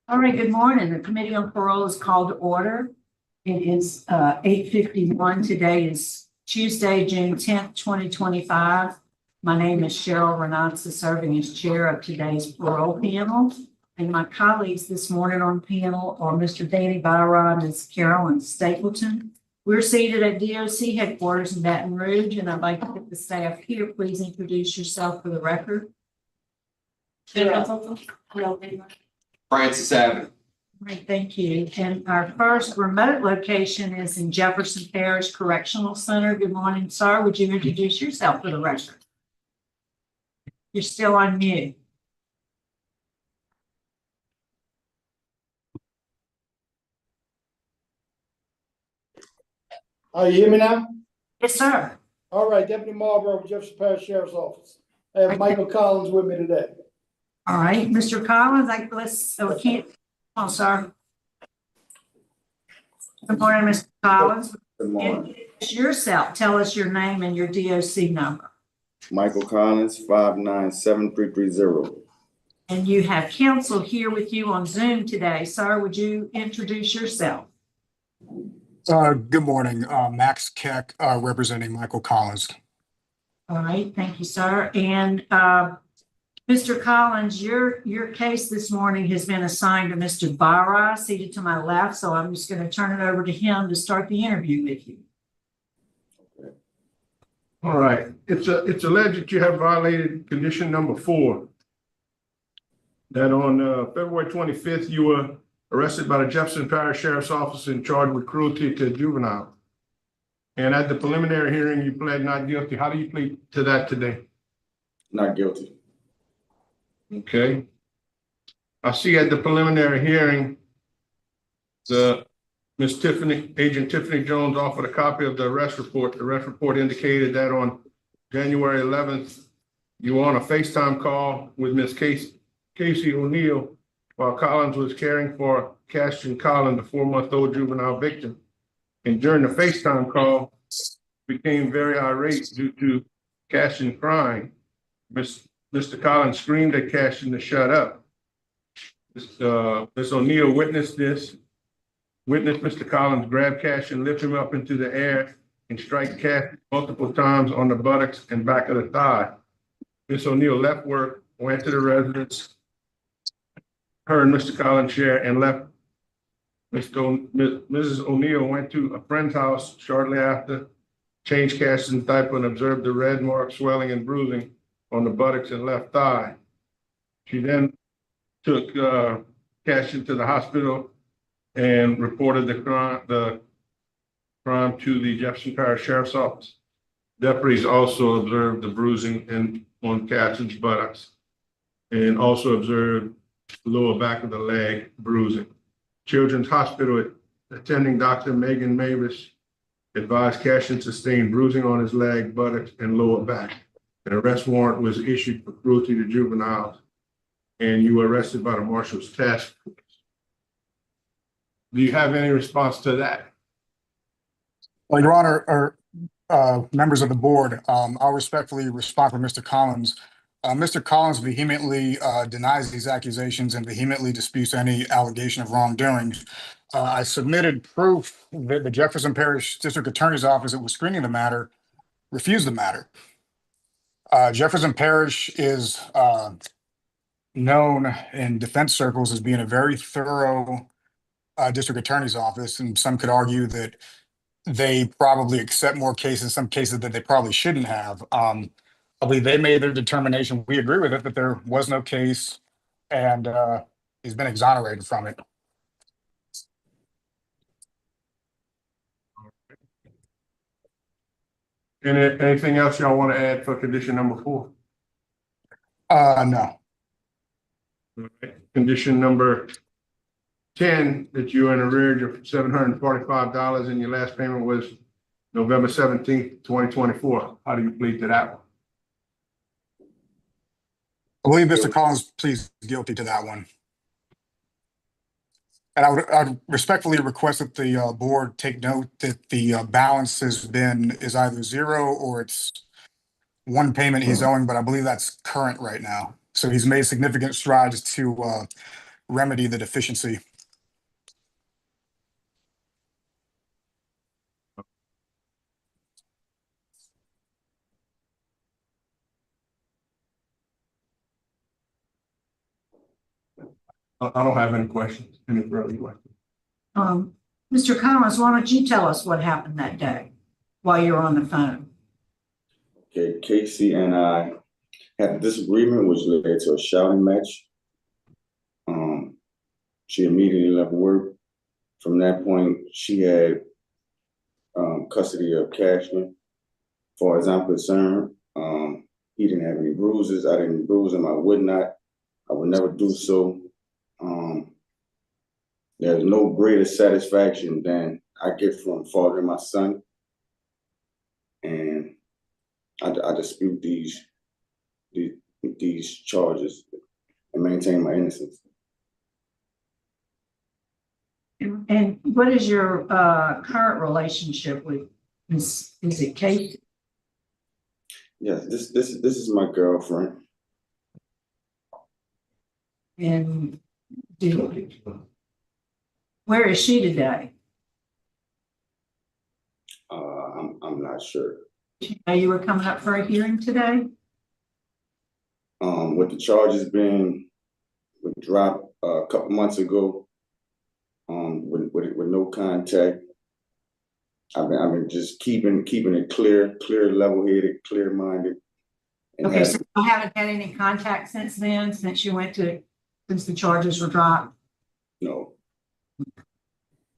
All right, good morning. The Committee on Parole is called to order. It is 8:51. Today is Tuesday, June 10th, 2025. My name is Cheryl Renatza, serving as chair of today's parole panel. And my colleagues this morning on the panel are Mr. Danny Byron and Ms. Carolyn Stapleton. We're seated at DOC headquarters in Baton Rouge, and I'd like to get the staff here. Please introduce yourself for the record. Francis Avenue. All right, thank you. And our first remote location is in Jefferson Parish Correctional Center. Good morning, sir. Would you introduce yourself for the record? You're still on mute. You hear me now? Yes, sir. All right, Deputy Marlboro, Jefferson Parish Sheriff's Office. I have Michael Collins with me today. All right, Mr. Collins, we can't, oh, sir. Good morning, Mr. Collins. Good morning. Introduce yourself. Tell us your name and your DOC number. Michael Collins, 597-330. And you have counsel here with you on Zoom today. Sir, would you introduce yourself? Good morning, Max Keck, representing Michael Collins. All right, thank you, sir. And Mr. Collins, your case this morning has been assigned to Mr. Barra, seated to my left, so I'm just going to turn it over to him to start the interview with you. All right, it's alleged that you have violated condition number 4. That on February 25th, you were arrested by the Jefferson Parish Sheriff's Office and charged with cruelty to a juvenile. And at the preliminary hearing, you pled not guilty. How do you plead to that today? Not guilty. Okay. I see at the preliminary hearing, Agent Tiffany Jones offered a copy of the arrest report. The arrest report indicated that on January 11th, you were on a FaceTime call with Ms. Casey O'Neill while Collins was caring for Caston Collins, the 4-month-old juvenile victim. And during the FaceTime call, became very irate due to Caston crying. Mr. Collins screamed at Caston to shut up. Ms. O'Neill witnessed Mr. Collins grab Caston, lift him up into the air, and strike Caston multiple times on the buttocks and back of the thigh. Ms. O'Neill left work, went to the residence, her and Mr. Collins share, and left. Mrs. O'Neill went to a friend's house shortly after, changed Caston's diaper, and observed the red mark, swelling, and bruising on the buttocks and left thigh. She then took Caston to the hospital and reported the crime to the Jefferson Parish Sheriff's Office. Deputies also observed the bruising on Caston's buttocks and also observed the lower back of the leg bruising. Children's Hospital attending Dr. Megan Mavis advised Caston sustained bruising on his leg, buttocks, and lower back. An arrest warrant was issued for cruelty to juveniles, and you were arrested by the Marshal's Task Force. Do you have any response to that? Well, Your Honor, or members of the board, I'll respectfully respond for Mr. Collins. Mr. Collins vehemently denies these accusations and vehemently disputes any allegation of wrongdoing. I submitted proof that the Jefferson Parish District Attorney's Office that was screening the matter refused the matter. Jefferson Parish is known in defense circles as being a very thorough district attorney's office, and some could argue that they probably accept more cases, some cases that they probably shouldn't have. I believe they made their determination. We agree with it, that there was no case, and he's been exonerated from it. Anything else y'all want to add for condition number 4? No. Condition number 10, that you're in arrears of $745 and your last payment was November 17th, 2024. How do you plead to that one? I believe Mr. Collins pleads guilty to that one. And I'd respectfully request that the board take note that the balance is either 0 or it's one payment he's owing, but I believe that's current right now. So he's made significant strides to remedy the deficiency. I don't have any questions, any further questions. Mr. Collins, why don't you tell us what happened that day while you're on the phone? Okay, Casey and I had a disagreement which led to a shouting match. She immediately left work. From that point, she had custody of Cashman. Far as I'm concerned, he didn't have any bruises. I didn't bruise him. I would not. I would never do so. There's no greater satisfaction than I get from fathering my son. And I dispute these charges and maintain my innocence. And what is your current relationship with Miss? Is it Kate? Yes, this is my girlfriend. And where is she today? I'm not sure. You were coming up for a hearing today? With the charges being dropped a couple months ago, with no contact, I've been just keeping it clear, level-headed, clear-minded. Okay, so you haven't had any contact since then, since the charges were dropped? No.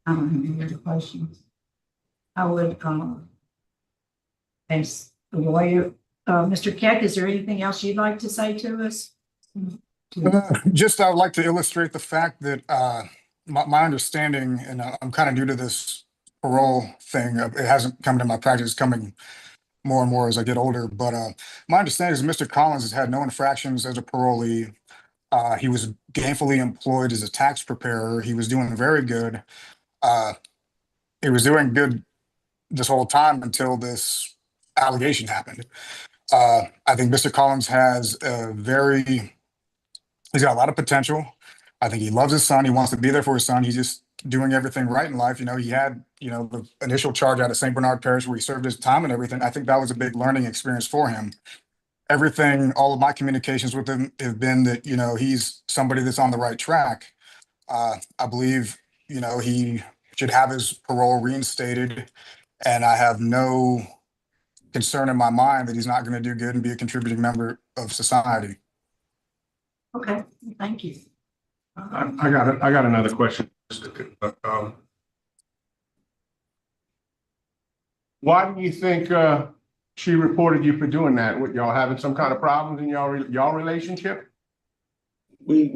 I don't have any other questions. I would ask the lawyer, Mr. Keck, is there anything else you'd like to say to us? Just I would like to illustrate the fact that my understanding, and I'm kind of new to this parole thing. It hasn't come to my practice, coming more and more as I get older. But my understanding is Mr. Collins has had no infractions as a parolee. He was gainfully employed as a tax preparer. He was doing very good. He was doing good this whole time until this allegation happened. I think Mr. Collins has he's got a lot of potential. I think he loves his son. He wants to be there for his son. He's just doing everything right in life. You know, he had, the initial charge out of St. Bernard Parish where he served his time and everything. I think that was a big learning experience for him. All of my communications with him have been that, he's somebody that's on the right track. I believe, he should have his parole reinstated, and I have no concern in my mind that he's not going to do good and be a contributing member of society. Okay, thank you. I got another question. Why do you think she reported you for doing that? With y'all having some kind of problems in y'all relationship? We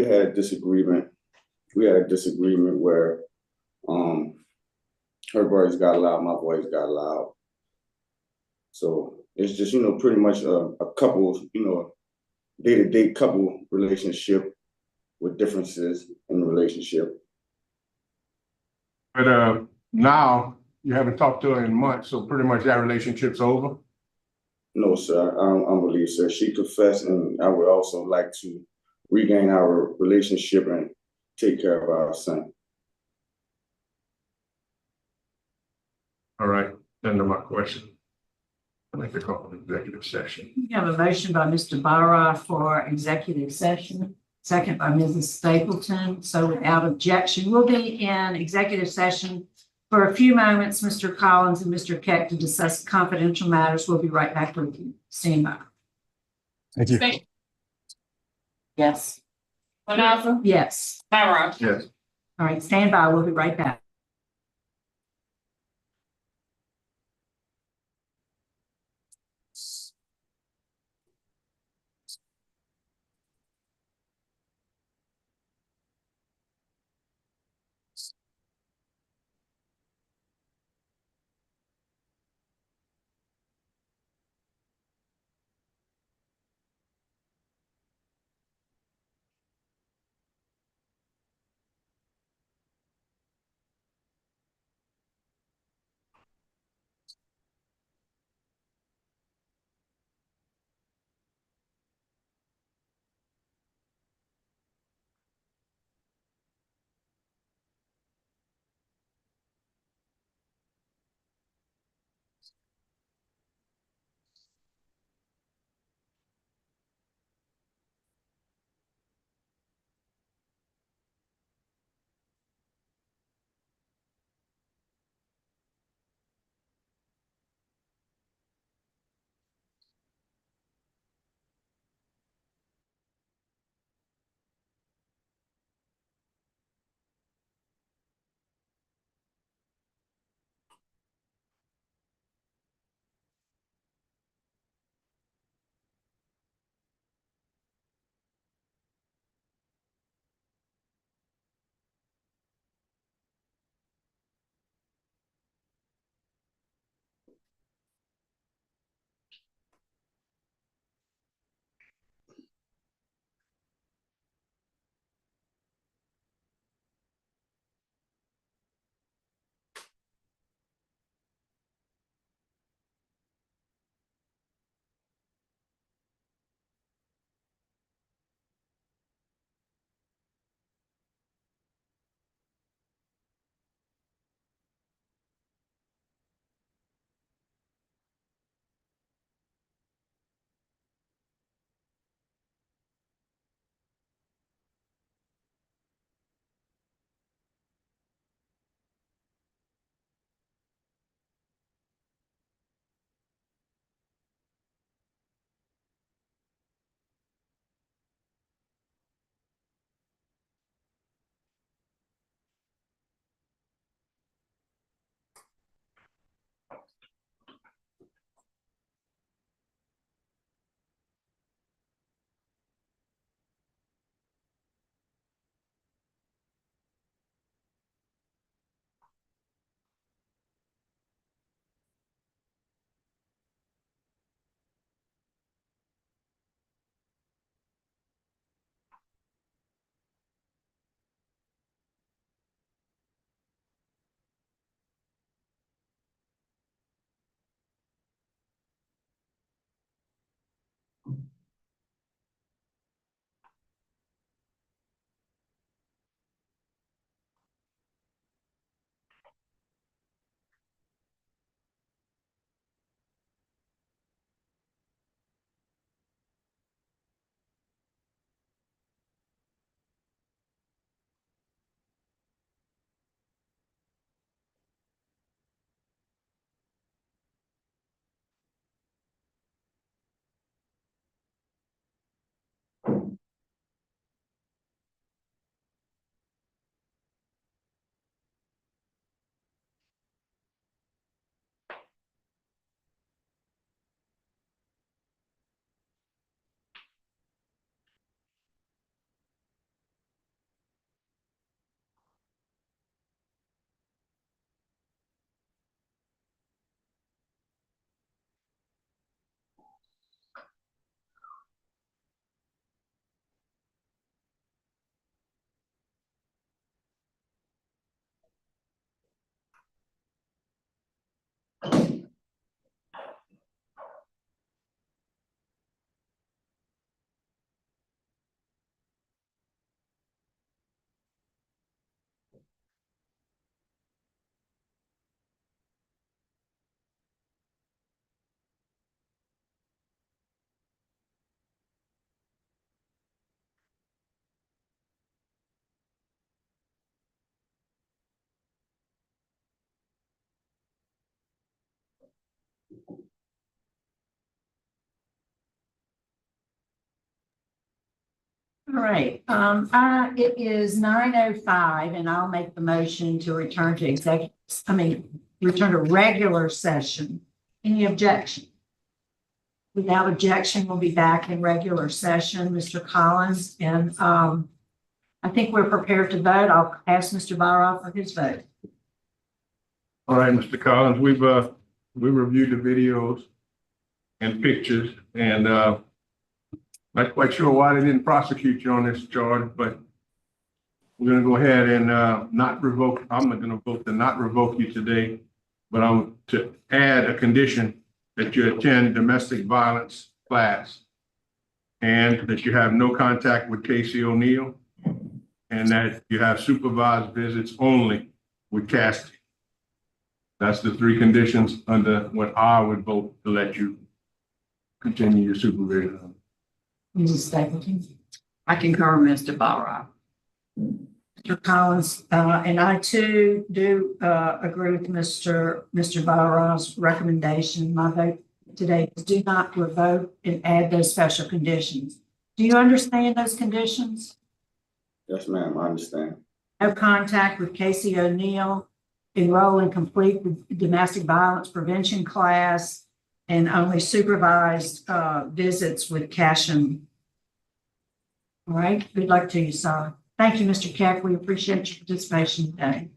had a disagreement. We had a disagreement where her voice got loud, my voice got loud. So it's just, pretty much a couple, day-to-day couple relationship with differences in the relationship. But now you haven't talked to her in months, so pretty much that relationship's over? No, sir, I don't believe so. She confessed, and I would also like to regain our relationship and take care of our son. All right, end of my question. I'd like to call an executive session. We have a motion by Mr. Byra for executive session, second by Mrs. Stapleton. So without objection, we'll be in executive session for a few moments, Mr. Collins and Mr. Keck, to discuss confidential matters. We'll be right back with you. Stand by. Thank you. Yes. Manasa, Yes. Byra. Yes. All right, stand by. We'll be right back. All right, it is 9:05, and I'll make the motion to return to return to regular session. Any objection? Without objection, we'll be back in regular session, Mr. Collins, and I think we're prepared to vote. I'll ask Mr. Byroff for his vote. All right, Mr. Collins, we reviewed the videos and pictures, and not quite sure why they didn't prosecute you on this charge, but we're gonna go ahead and not revoke. I'm not gonna vote to not revoke you today, but I'm to add a condition that you attend domestic violence class and that you have no contact with Casey O'Neill and that you have supervised visits only with Cassidy. That's the three conditions under what I would vote to let you continue your supervision. Mrs. Stapleton? I concur, Mr. Byroff. Mr. Collins, and I too do agree with Mr. Byroff's recommendation. My vote today is do not revoke and add those special conditions. Do you understand those conditions? Yes, ma'am, I understand. No contact with Casey O'Neill, enroll and complete the domestic violence prevention class, and only supervised visits with Cashin. All right, good luck to you, sir. Thank you, Mr. Keck. We appreciate your participation today.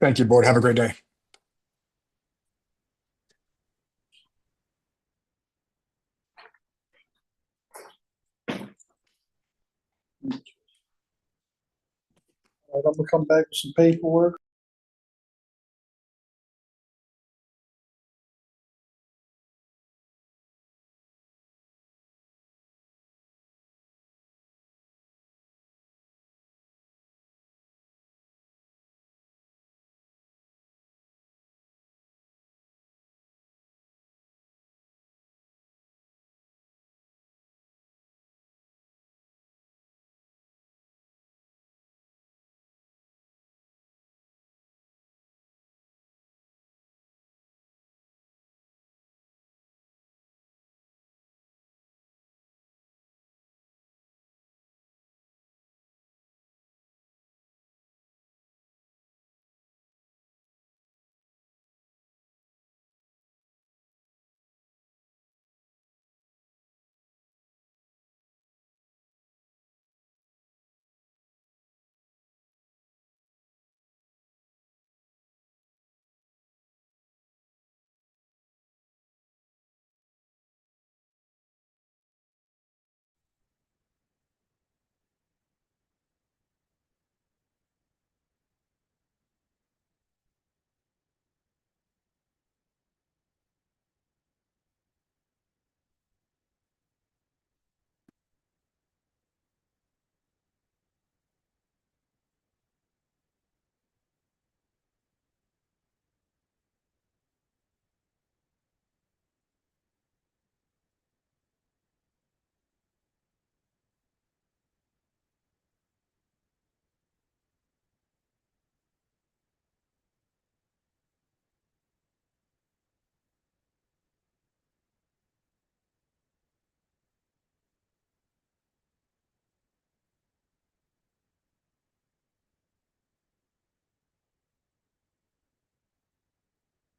Thank you, board. Have a great day. All right, I'm gonna come back with some paperwork.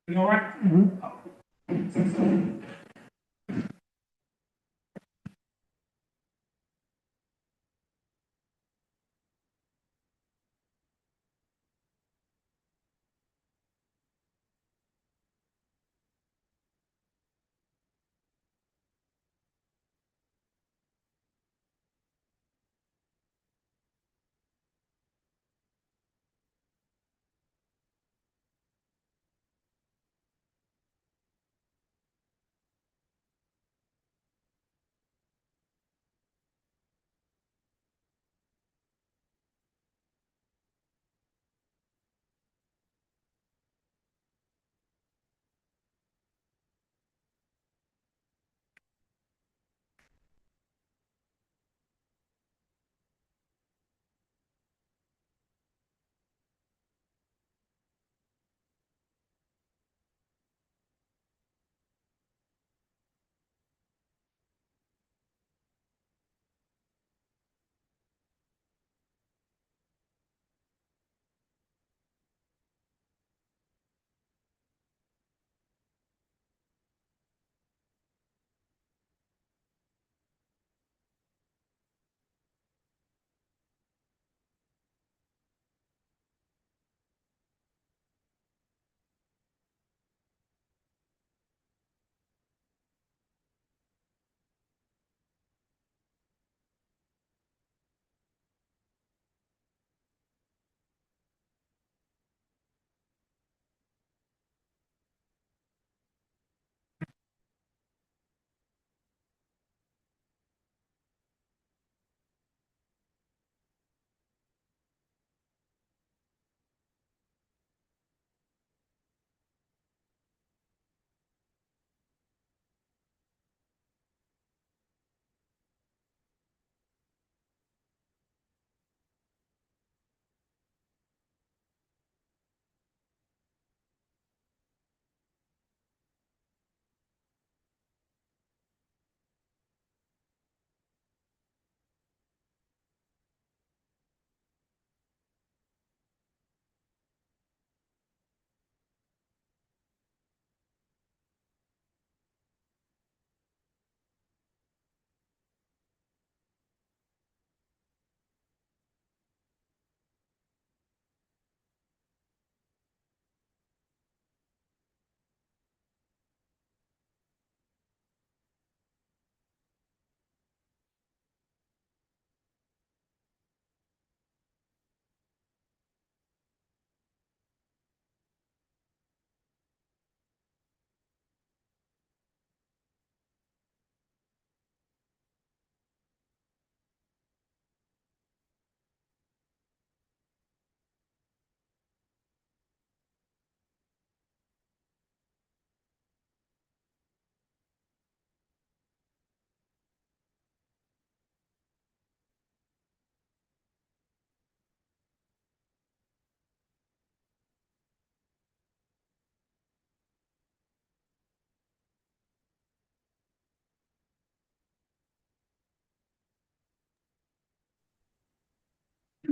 You all right?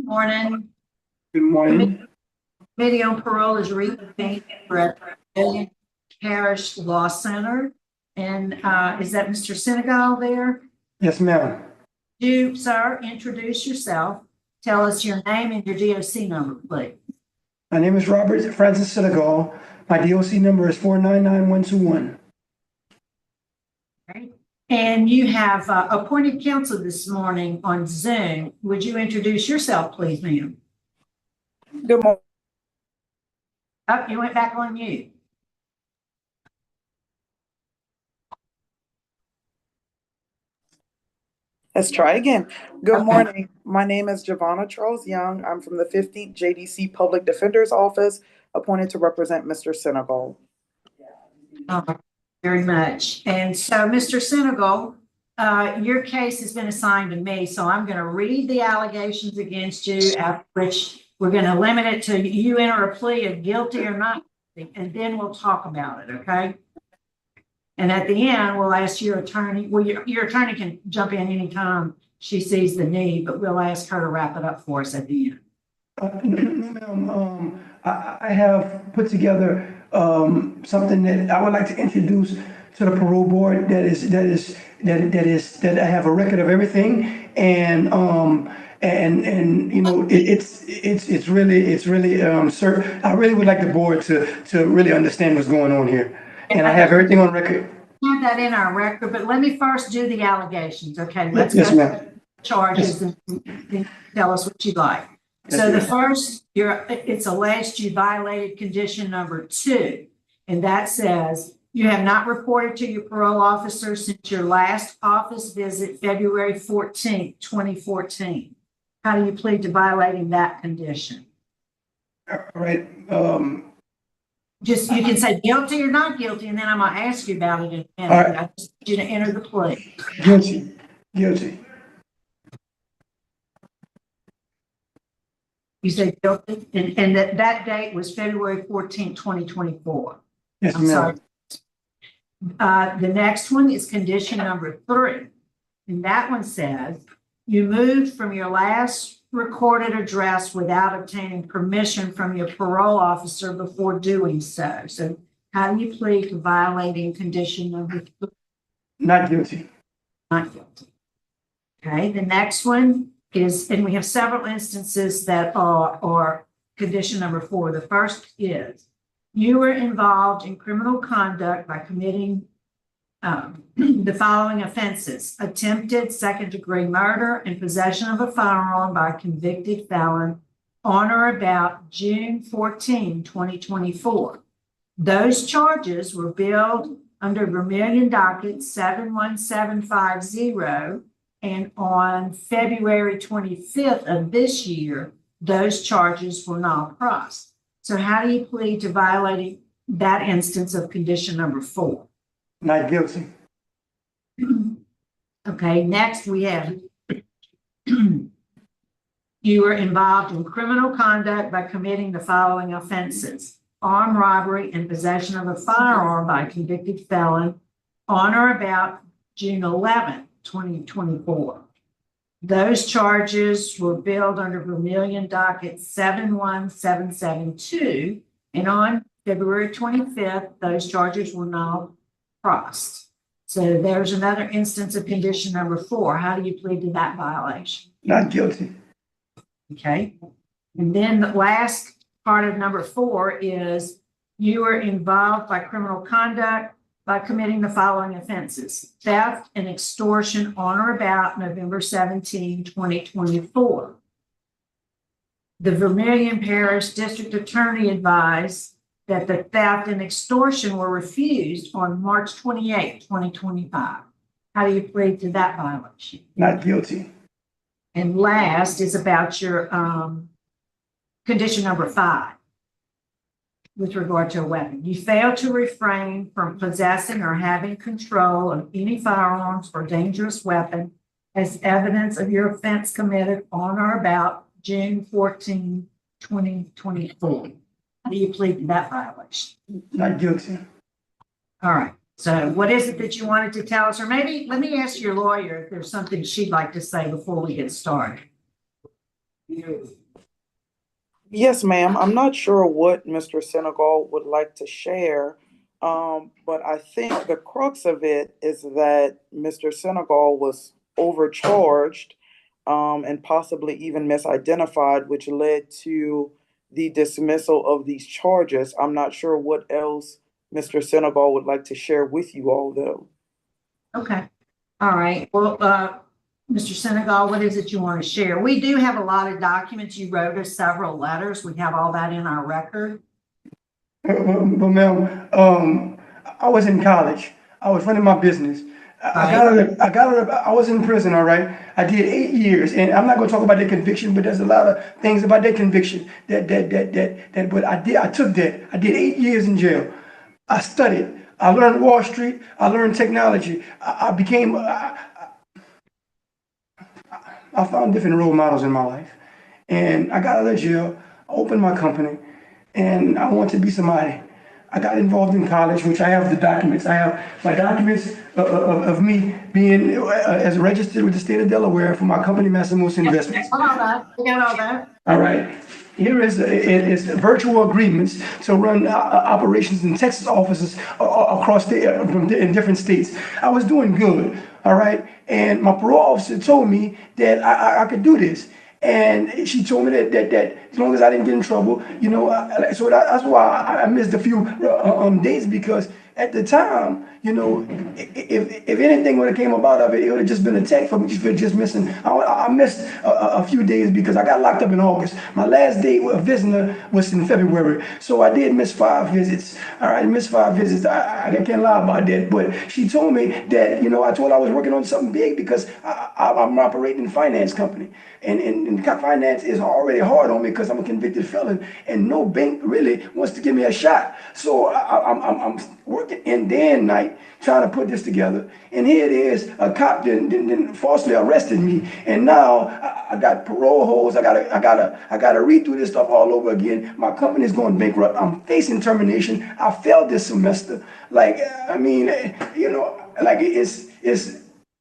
Morning. Good morning. Committee on Parole is reconvened at Parish Law Center. And is that Mr. Sinagol there? Yes, ma'am. You, sir, introduce yourself. Tell us your name and your DOC number, please. My name is Robert Francis Sinagol. My DOC number is 499121. Okay. And you have appointed counsel this morning on Zoom. Would you introduce yourself, please, ma'am? Good morning. Oh, you went back on mute. Let's try again. Good Okay. morning. My name is Giovanna Charles Young. I'm from the 15th JDC Public Defender's Office, appointed to represent Mr. Sinagol. Very much. And so, Mr. Sinagol, your case has been assigned to me, so I'm going to read the allegations against you, after which we're going to limit it to you enter a plea of guilty or not, and then we'll talk about it, okay? And at the end, we'll ask your attorney, well, your attorney can jump in anytime she sees the need, but we'll ask her to wrap it up for us at the end. No, ma'am. I have put together something that I would like to introduce to the parole board that I have a record of everything, and you know, it's really sir, I really would like the board to really understand what's going on here, and I have everything on record. Have that in our record, but let me first do the allegations, okay? Let's Yes, go ma'am. to the charges and tell us what you'd like. Yes, So the ma'am. first, it's alleged you violated condition number 2, and that says you have not reported to your parole officer since your last office visit, February 14th, 2014. How do you plead to violating that condition? All right. Just, you can say guilty or not guilty, and then I'm gonna ask you about it in a minute. All right. I just need you to enter the plea. Guilty. You say guilty, and that date was February 14th, 2024. Yes, I'm sorry. ma'am. The next one is condition number 3. And that one says, you moved from your last recorded address without obtaining permission from your parole officer before doing so. So how do you plead to violating condition number 3? Not guilty. Not guilty. Okay, the next one is, and we have several instances that are condition number 4. The first is, you were involved in criminal conduct by committing the following offenses: attempted second-degree murder and possession of a firearm by a convicted felon on or about June 14, 2024. Those charges were billed under Vermilion docket 71750, and on February 25th of this year, those charges were not processed. So how do you plead to violating that instance of condition number 4? Not guilty. Okay, next we have you were involved in criminal conduct by committing the following offenses: armed robbery and possession of a firearm by a convicted felon on or about June 11, 2024. Those charges were billed under Vermilion docket 71772, and on February 25th, those charges were not processed. So there's another instance of condition number 4. How do you plead to that violation? Not guilty. Okay. And then the last part of number 4 is you were involved by criminal conduct by committing the following offenses: theft and extortion on or about November 17, 2024. The Vermilion Parish District Attorney advised that the theft and extortion were refused on March 28, 2025. How do you plead to that violation? Not guilty. And last is about your condition number 5 with regard to a weapon. You failed to refrain from possessing or having control of any firearms or dangerous weapon as evidence of your offense committed on or about June 14, 2024. How do you plead to that violation? Not guilty. All right. So what is it that you wanted to tell us? Or maybe let me ask your lawyer if there's something she'd like to say before we get started. Yes, ma'am. I'm not sure what Mr. Senegal would like to share. But I think the crux of it is that Mr. Senegal was overcharged, and possibly even misidentified, which led to the dismissal of these charges. I'm not sure what else Mr. Senegal would like to share with you all, though. Okay, all right. Well, Mr. Sinagol, what is it you want to share? We do have a lot of documents. You wrote us several letters. We have all that in our record. But ma'am, I was in college. I was running my business. I was in prison, all right? I did 8 years, and I'm not gonna talk about the conviction, but there's a lot of things about that conviction but I took that. I did 8 years in jail. I studied. I learned Wall Street. I learned technology. I found different role models in my life. And I got out of jail, I opened my company, and I wanted to be somebody. I got involved in college, which I have the documents. I have my documents of me being as registered with the state of Delaware for my company, Massimo's Investments. All that. We got all that. All right. Here is virtual agreements to run operations in Texas offices across in different states. I was doing good, all right? And my parole officer told me that I could do this. And she told me that as long as I didn't get in trouble, you know, so that's why I missed a few days, because at the time, you know, if anything would have came about of it, it would have just been a tech for me for just missing. I missed a few days because I got locked up in August. My last day of visiting was in February. So I did miss 5 visits. All right, I missed 5 visits. I can't lie about that. But she told me that, you know, I told her I was working on something big because I'm operating a finance company. And finance is already hard on me because I'm a convicted felon, and no bank really wants to give me a shot. So I'm working in day and night trying to put this together. And here it is, a cop then falsely arrested me, and now I got parole holds. I gotta redo this stuff all over again. My company's going bankrupt. I'm facing termination. I failed this semester. Like, I mean, you know, like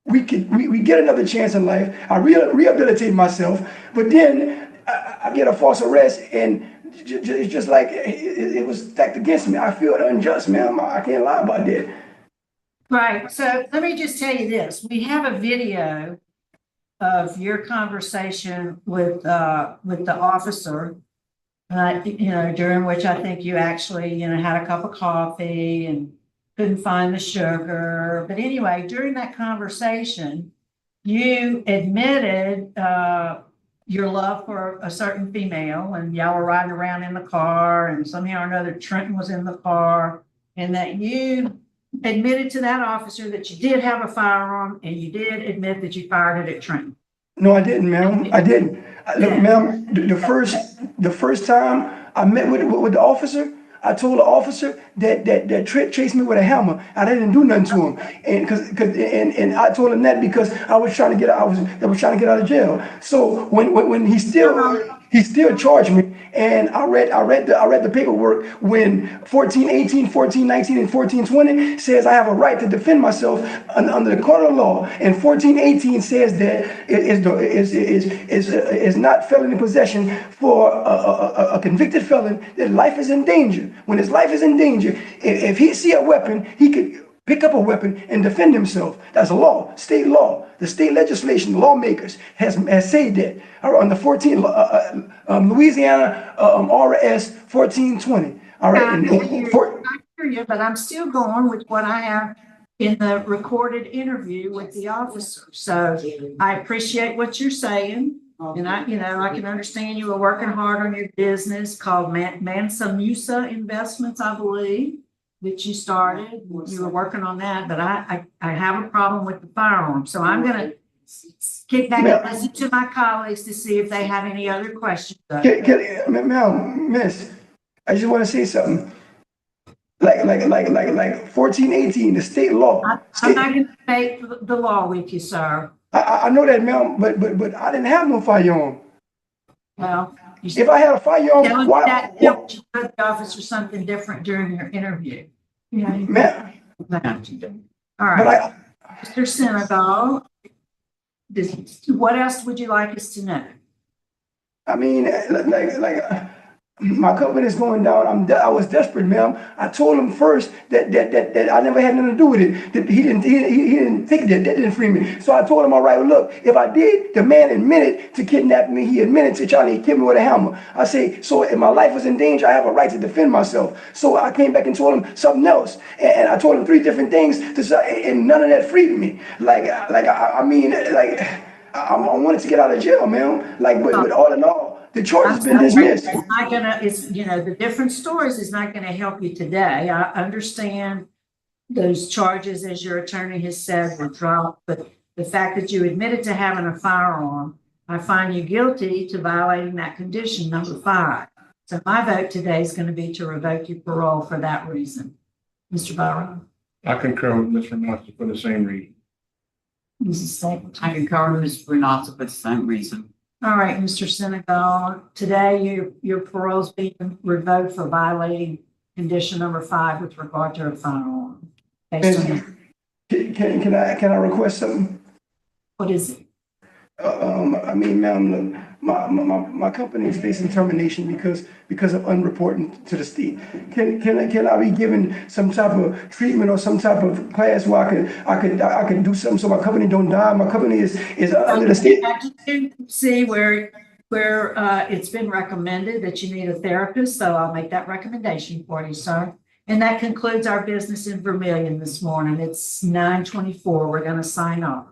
we get another chance in life. I rehabilitate myself, but then I get a false arrest, and it's just like it was stacked against me. I feel unjust, man. I can't lie about that. Right. So let me just tell you this. We have a video of your conversation with the officer, you know, during which I think you actually, you know, had a cup of coffee and couldn't find the sugar. But anyway, during that conversation, you admitted your love for a certain female, and y'all were riding around in the car, and somehow or another Trenton was in the car, and that you admitted to that officer that you did have a firearm, and you did admit that you fired it at Trenton. No, I didn't, ma'am. I didn't. Look, ma'am, the first time I met with the officer, I told the officer that Trent chased me with a hammer. I didn't do nothing to him, and I told him that because I was trying to get out. I was trying to get out of jail. So when he still charged me, and I read the paperwork when 1418, 1419, and 1420 says I have a right to defend myself under the court of law, and 1418 says that is not felony possession for a convicted felon, that life is in danger. When his life is in danger, if he see a weapon, he could pick up a weapon and defend himself. That's a law, state law. The state legislation, the lawmakers has said that on the 14 Louisiana RS 1420. All right. I hear you, but I'm still going with what I have in the recorded interview with the officer. So I appreciate what you're saying. And I can understand you were working hard on your business called Mansa Investments, I believe, that you started. You were working on that, but I have a problem with the firearm. So I'm going to kick back and listen to my colleagues to see if they have any other questions. Ma'am, miss, I just want to say something. Like 1418, the state law. I'm not going to debate the law with you, sir. I know that, ma'am, but I didn't have no firearm. Well, if I had a firearm, why the officer something different during your interview? Yeah, ma'am. All right, Mr. Senegal, what else would you like us to know? I mean, my company is going down. I was desperate, ma'am. I told him first that I never had nothing to do with it. That he didn't think that didn't free me. So I told him, all right, well, look, if I did, the man admitted to kidnapping me. He admitted to trying to kill me with a hammer. I say, so if my life was in danger, I have a right to defend myself. So I came back and told him something else, and I told him 3 different things, and none of that freed me. I wanted to get out of jail, man. But all in all, the charge has been dismissed. It's not gonna, the different stories is not gonna help you today. I understand those charges, as your attorney has said, were dropped, but the fact that you admitted to having a firearm, I find you guilty to violating that condition, number 5. So my vote today is gonna be to revoke your parole for that reason. Mr. Byron? I concur with Ms. Renata for the same reason. Mrs. Stapleton? I concur with Ms. Renata for the same reason. All right, Mr. Sinagol, today your parole's being revoked for violating condition number 5 with regard to a firearm. Based on, Can I request something? what is it? I mean, ma'am, look, my company is facing termination because of unreporting to the state. Can I be given some type of treatment or some type of class where I could do something so my company don't die? My company is under the state. I just see where it's been recommended that you need a therapist, so I'll make that recommendation for you, sir. And that concludes our business in Vermilion this morning. It's 9:24. We're going to sign off.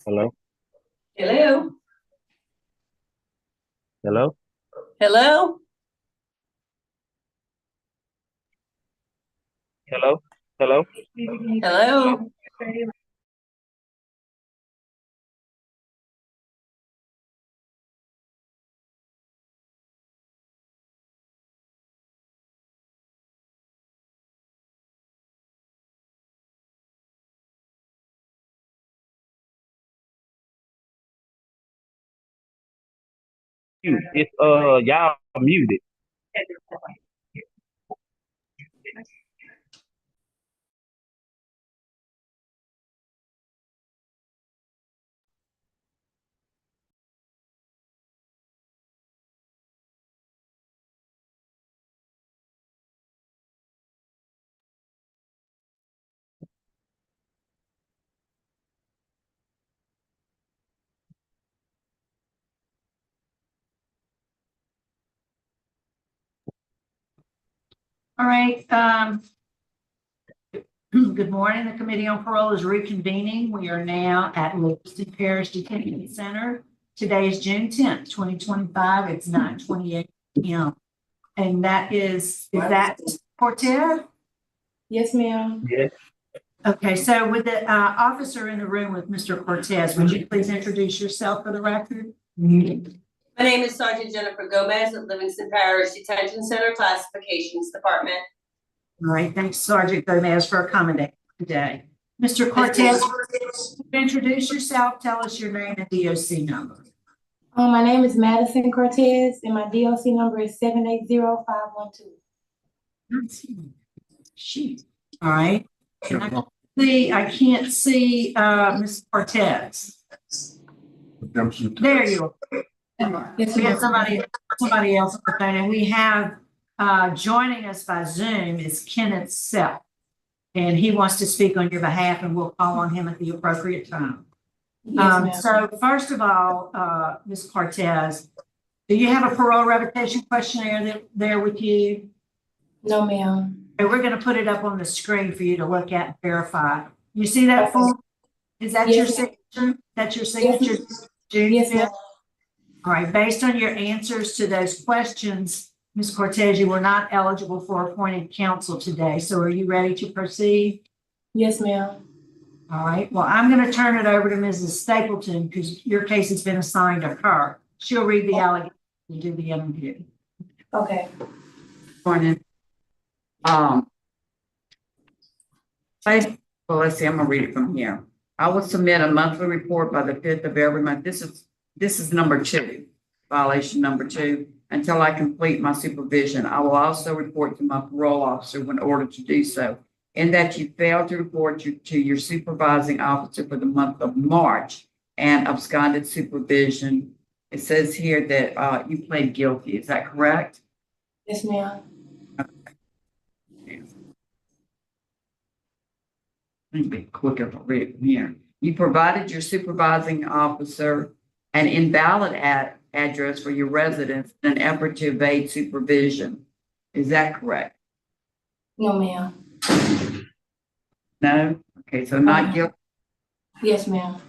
Hello? Hello? Hello? Hello? Hello? Hello? Hello? It's y'all muted. All right. Good morning. The Committee on Parole is reconvening. We are now at Livingston Parish Detention Center. Today is June 10th, 2025. It's 9:28 p.m. And that is that Cortez? Yes, ma'am. Yes. Okay, so with the officer in the room with Mr. Cortez, would you please introduce yourself for the record? My name is Sergeant Jennifer Gomez of Livingston Parish Detention Center Classifications Department. All right, thanks Sergeant Gomez for accommodating today. Mr. Cortez, introduce yourself, tell us your name and DOC number. My name is Madison Cortez and my DOC number is 780-512. Shoot. All right. I can't see Ms. Cortez. There you are. Yes, We have ma'am. somebody else on the phone, and we have joining us by Zoom is Kenneth Self. And he wants to speak on your behalf, and we'll call on him at the appropriate time. Yes, ma'am. So first of all, Ms. Cortez, do you have a parole revocation questionnaire there with you? No, ma'am. And we're going to put it up on the screen for you to look at and verify. You see that form? Is that your Yes, ma'am. signature? That's your signature? June Yes, 5th? ma'am. All right, based on your answers to those questions, Ms. Cortez, you were not eligible for appointed counsel today. So are you ready to proceed? Yes, ma'am. All right, well, I'm going to turn it over to Mrs. Stapleton because your case has been assigned to her. She'll read the allegation and do the interview. Okay. Morning. Let's see, I'm gonna read it from here. I will submit a monthly report by the 5th of every month. This is number 2, violation number 2. Until I complete my supervision, I will also report to my parole officer when ordered to do so. In that you failed to report to your supervising officer for the month of March and absconded supervision. It says here that you pled guilty. Is that correct? Yes, ma'am. Let me be quicker to read it from here. You provided your supervising officer an invalid address for your residence in an effort to evade supervision. Is that correct? No, ma'am. No? Okay, so not guilty. Yes, ma'am.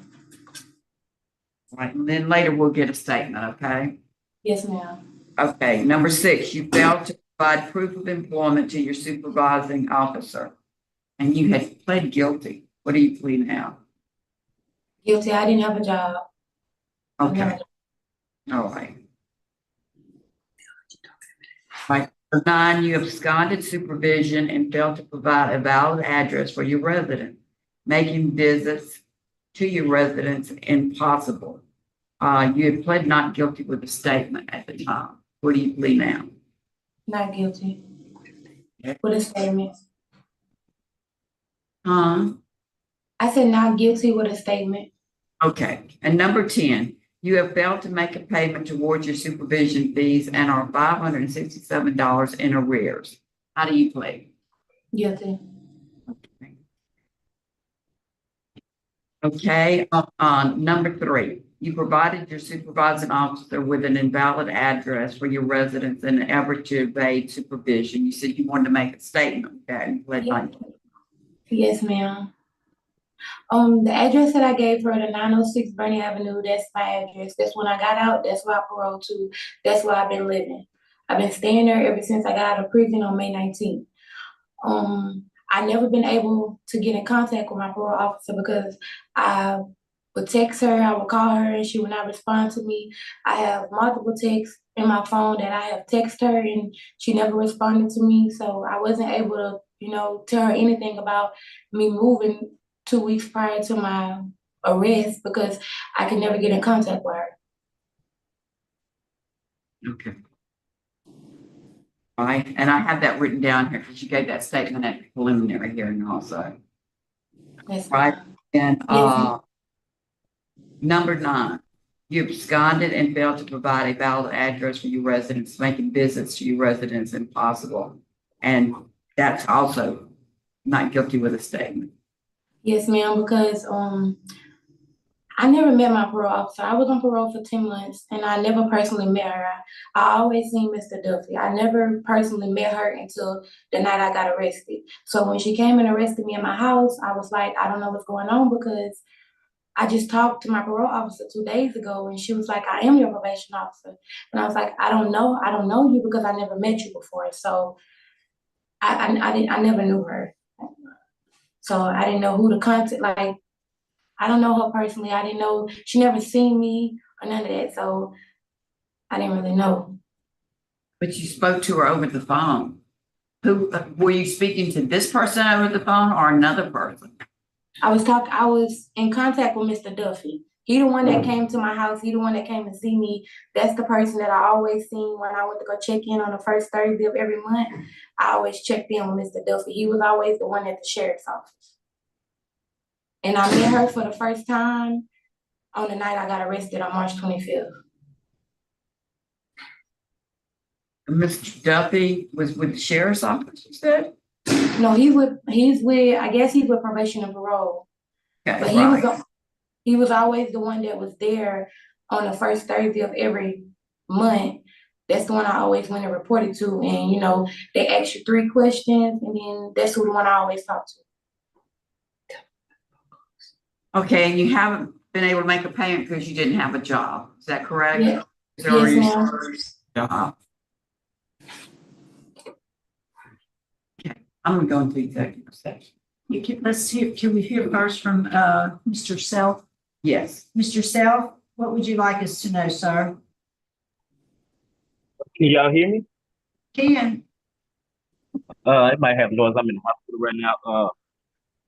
Right, and then later we'll get a statement, okay? Yes, ma'am. Okay, number 6, you failed to provide proof of employment to your supervising officer. And you had pled guilty. What do you plead now? Guilty. I didn't have a job. Okay, all right. Right, 9, you absconded supervision and failed to provide a valid address for your residence, making visits to your residence impossible. You had pled not guilty with a statement at the time. What do you plead now? Not guilty. Okay. With a statement. I said not guilty with a statement. Okay, and number 10, you have failed to make a payment towards your supervision fees and are $567 in arrears. How do you plead? Guilty. Okay, number 3, you provided your supervising officer with an invalid address for your residence in an effort to evade supervision. You said you wanted to make a statement, okay? Yes, ma'am. The address that I gave her, the 906 Bernie Avenue, that's my address. That's when I got out. That's where I paroled to. That's where I've been living. I've been staying there ever since I got out of prison on May 19th. I never been able to get in contact with my parole officer because I would text her, I would call her, and she would not respond to me. I have multiple texts in my phone that I have texted her, and she never responded to me. So I wasn't able to, tell her anything about me moving 2 weeks prior to my arrest because I could never get in contact with her. Okay. All right, and I have that written down here because you gave that statement at the preliminary hearing also. Yes, right, and Yes. Number 9, you absconded and failed to provide a valid address for your residence, making visits to your residence impossible. And that's also not guilty with a statement. Yes, ma'am, because I never met my parole officer. I was on parole for 10 months and I never personally met her. I always seen Mr. Duffy. I never personally met her until the night I got arrested. So when she came and arrested me in my house, I was like, I don't know what's going on because I just talked to my parole officer 2 days ago and she was like, I am your probation officer. And I was like, I don't know you because I never met you before. So I never knew her. So I didn't know who to contact, like, I don't know her personally. I didn't know, she never seen me or none of that, so I didn't really know. But you spoke to her over the phone. Who, were you speaking to this person over the phone or another person? I was in contact with Mr. Duffy. He the one that came to my house. He the one that came to see me. That's the person that I always seen when I went to go check in on the first Thursday of every month. I always checked in with Mr. Duffy. He was always the one at the sheriff's office. And I met her for the first time on the night I got arrested on March 25th. Mr. Duffy was with the sheriff's office, you said? No, I guess he's with probation and parole. Okay, But right. he was always the one that was there on the first Thursday of every month. That's the one I always went and reported to. And, you know, they ask you 3 questions, and then that's who the one I always talk to. Okay, and you haven't been able to make a payment because you didn't have a job. Is that correct? Yeah. Or Yes, you ma'am. job? Okay, I'm gonna go into executive session. Can we hear first from, Mr. Self? Yes. Mr. Self, what would you like us to know, sir? Can y'all hear me? Ken? It might have noise. I'm in the hospital right now.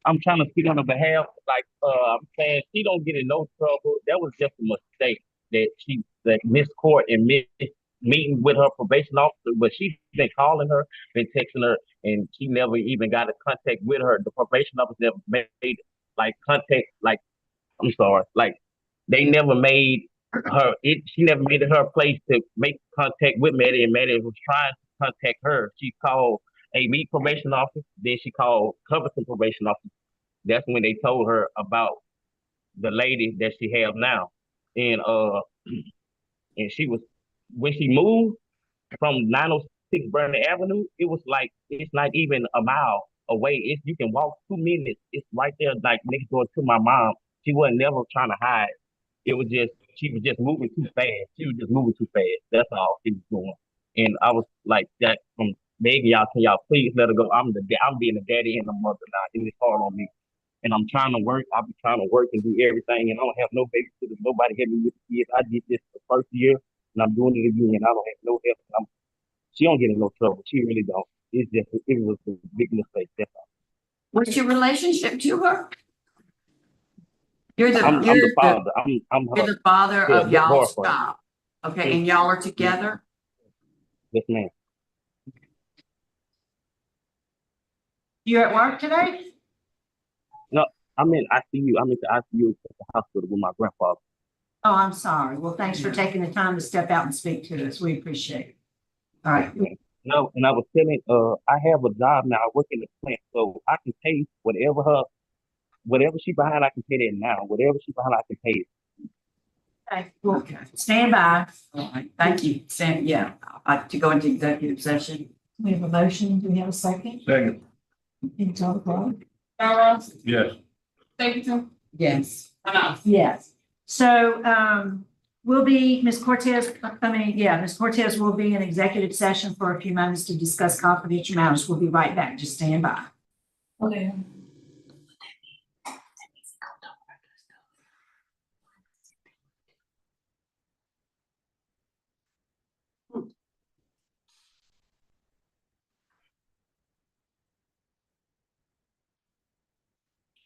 I'm trying to speak on her behalf. Like, I'm saying she don't get in no trouble. That was just a mistake that Miss Court and Miss meeting with her probation officer, but she's been calling her, been texting her, and she never even got in contact with her. The probation officer never made like contact, like, I'm sorry, like they never made she never made it her place to make contact with Maddie, and Maddie was trying to contact her. She called a meet probation officer, then she called Covington probation officer. That's when they told her about the lady that she have now. And and she was when she moved from 906 Burner Avenue, it was like it's not even a mile away. You can walk 2 minutes. It's right there, like next door to my mom. She wasn't never trying to hide. It was just she was just moving too fast. She was just moving too fast. That's all she was doing. And I was like that from begging y'all, can y'all please let her go? I'm being a daddy and a mother now. It's hard on me. And I'm trying to work. I've been trying to work and do everything, and I don't have no babysitters. Nobody help me with the kids. I did this the first year, and I'm doing it again, and I don't have no help. She don't get in no trouble. She really don't. It was a big mistake. That's all. What's your relationship to her? You're the I'm the father. I'm you're her the father of y'all's boyfriend. child. Okay, and y'all are together? Yes, ma'am. You're at work today? No, I'm in ICU. I'm in the ICU at the hospital with my grandfather. Oh, I'm sorry. Well, thanks for taking the time to step out and speak to us. We appreciate it. All right. No, and I was telling, I have a job now. I work in the plant, so I can pay whatever she behind, I can pay that now. Whatever she behind, I can pay it. Okay. Well, stand by. All right, thank you. Sam, yeah, to go into executive session. We have a motion. Do we have a second? Second. Can you talk about it? Barrows, Yes. Stapleton, Yes. Enough. Yes. So, Ms. Cortez will be in executive session for a few moments to discuss confidential matters. We'll be right back. Just stand by. Okay.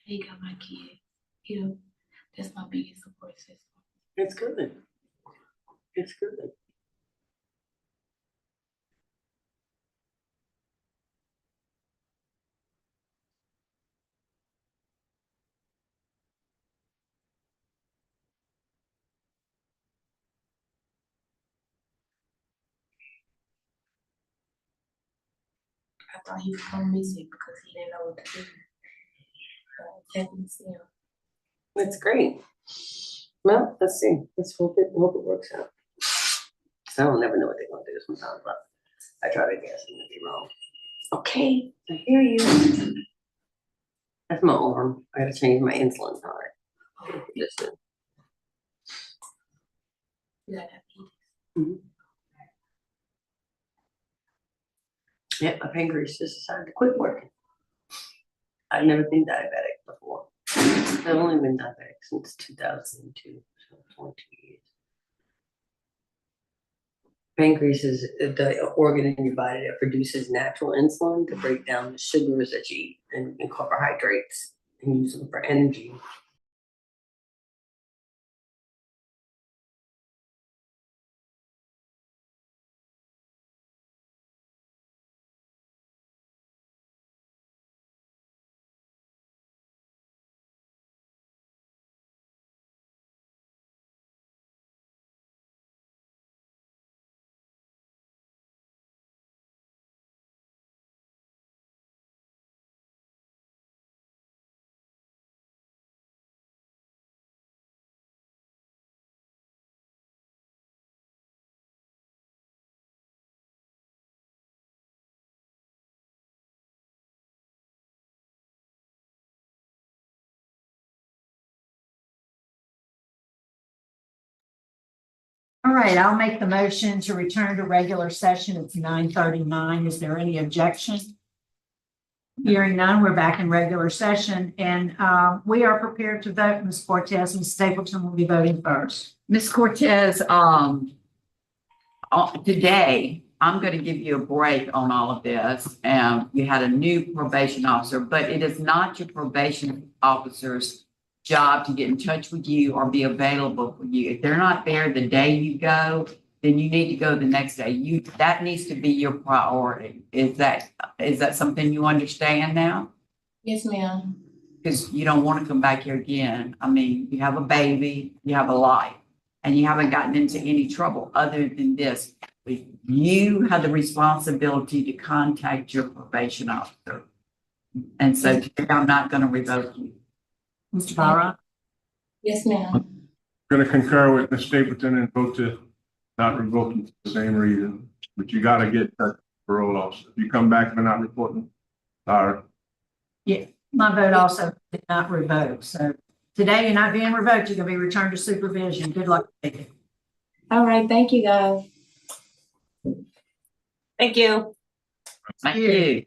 He got my kid. That's my biggest support system. It's good. It's good. I thought he was gonna miss it because he didn't know what to do. Taking to see him. It's great. Well, let's see. Let's hope it works out. I don't never know what they're gonna do sometimes, but I try to guess and be wrong. Okay, I hear you. That's my arm. I gotta change my insulin card. Listen. You got diabetes. Mhm. Yep, my pancreas just decided to quit working. I've never been diabetic before. I've only been diabetic since 2002, so 22 years. Pancreas is the organ in your body that produces natural insulin to break down the sugars that you eat and carbohydrates and use them for energy. All right, I'll make the motion to return to regular session. It's 9:39. Is there any objection? Hearing none, we're back in regular session and we are prepared to vote. Ms. Cortez and Stapleton will be voting first. Ms. Cortez, today, I'm going to give you a break on all of this. You had a new probation officer, but it is not your probation officer's job to get in touch with you or be available for you. If they're not there the day you go, then you need to go the next day. That needs to be your priority. Is that something you understand now? Yes, ma'am. Because you don't want to come back here again. I mean, you have a baby, you have a life, and you haven't gotten into any trouble other than this. You have the responsibility to contact your probation officer. And so today I'm not going to revoke you. Mr. Barra? Yes, ma'am. Going to concur with Ms. Stapleton and vote to not revoke you for the same reason. But you got to get that parole officer. If you come back for not reporting, sorry. Yeah, my vote also did not revoke. So today you're not being revoked. You're going to be returned to supervision. Good luck. All right, thank you, guys. Thank you. Thank you.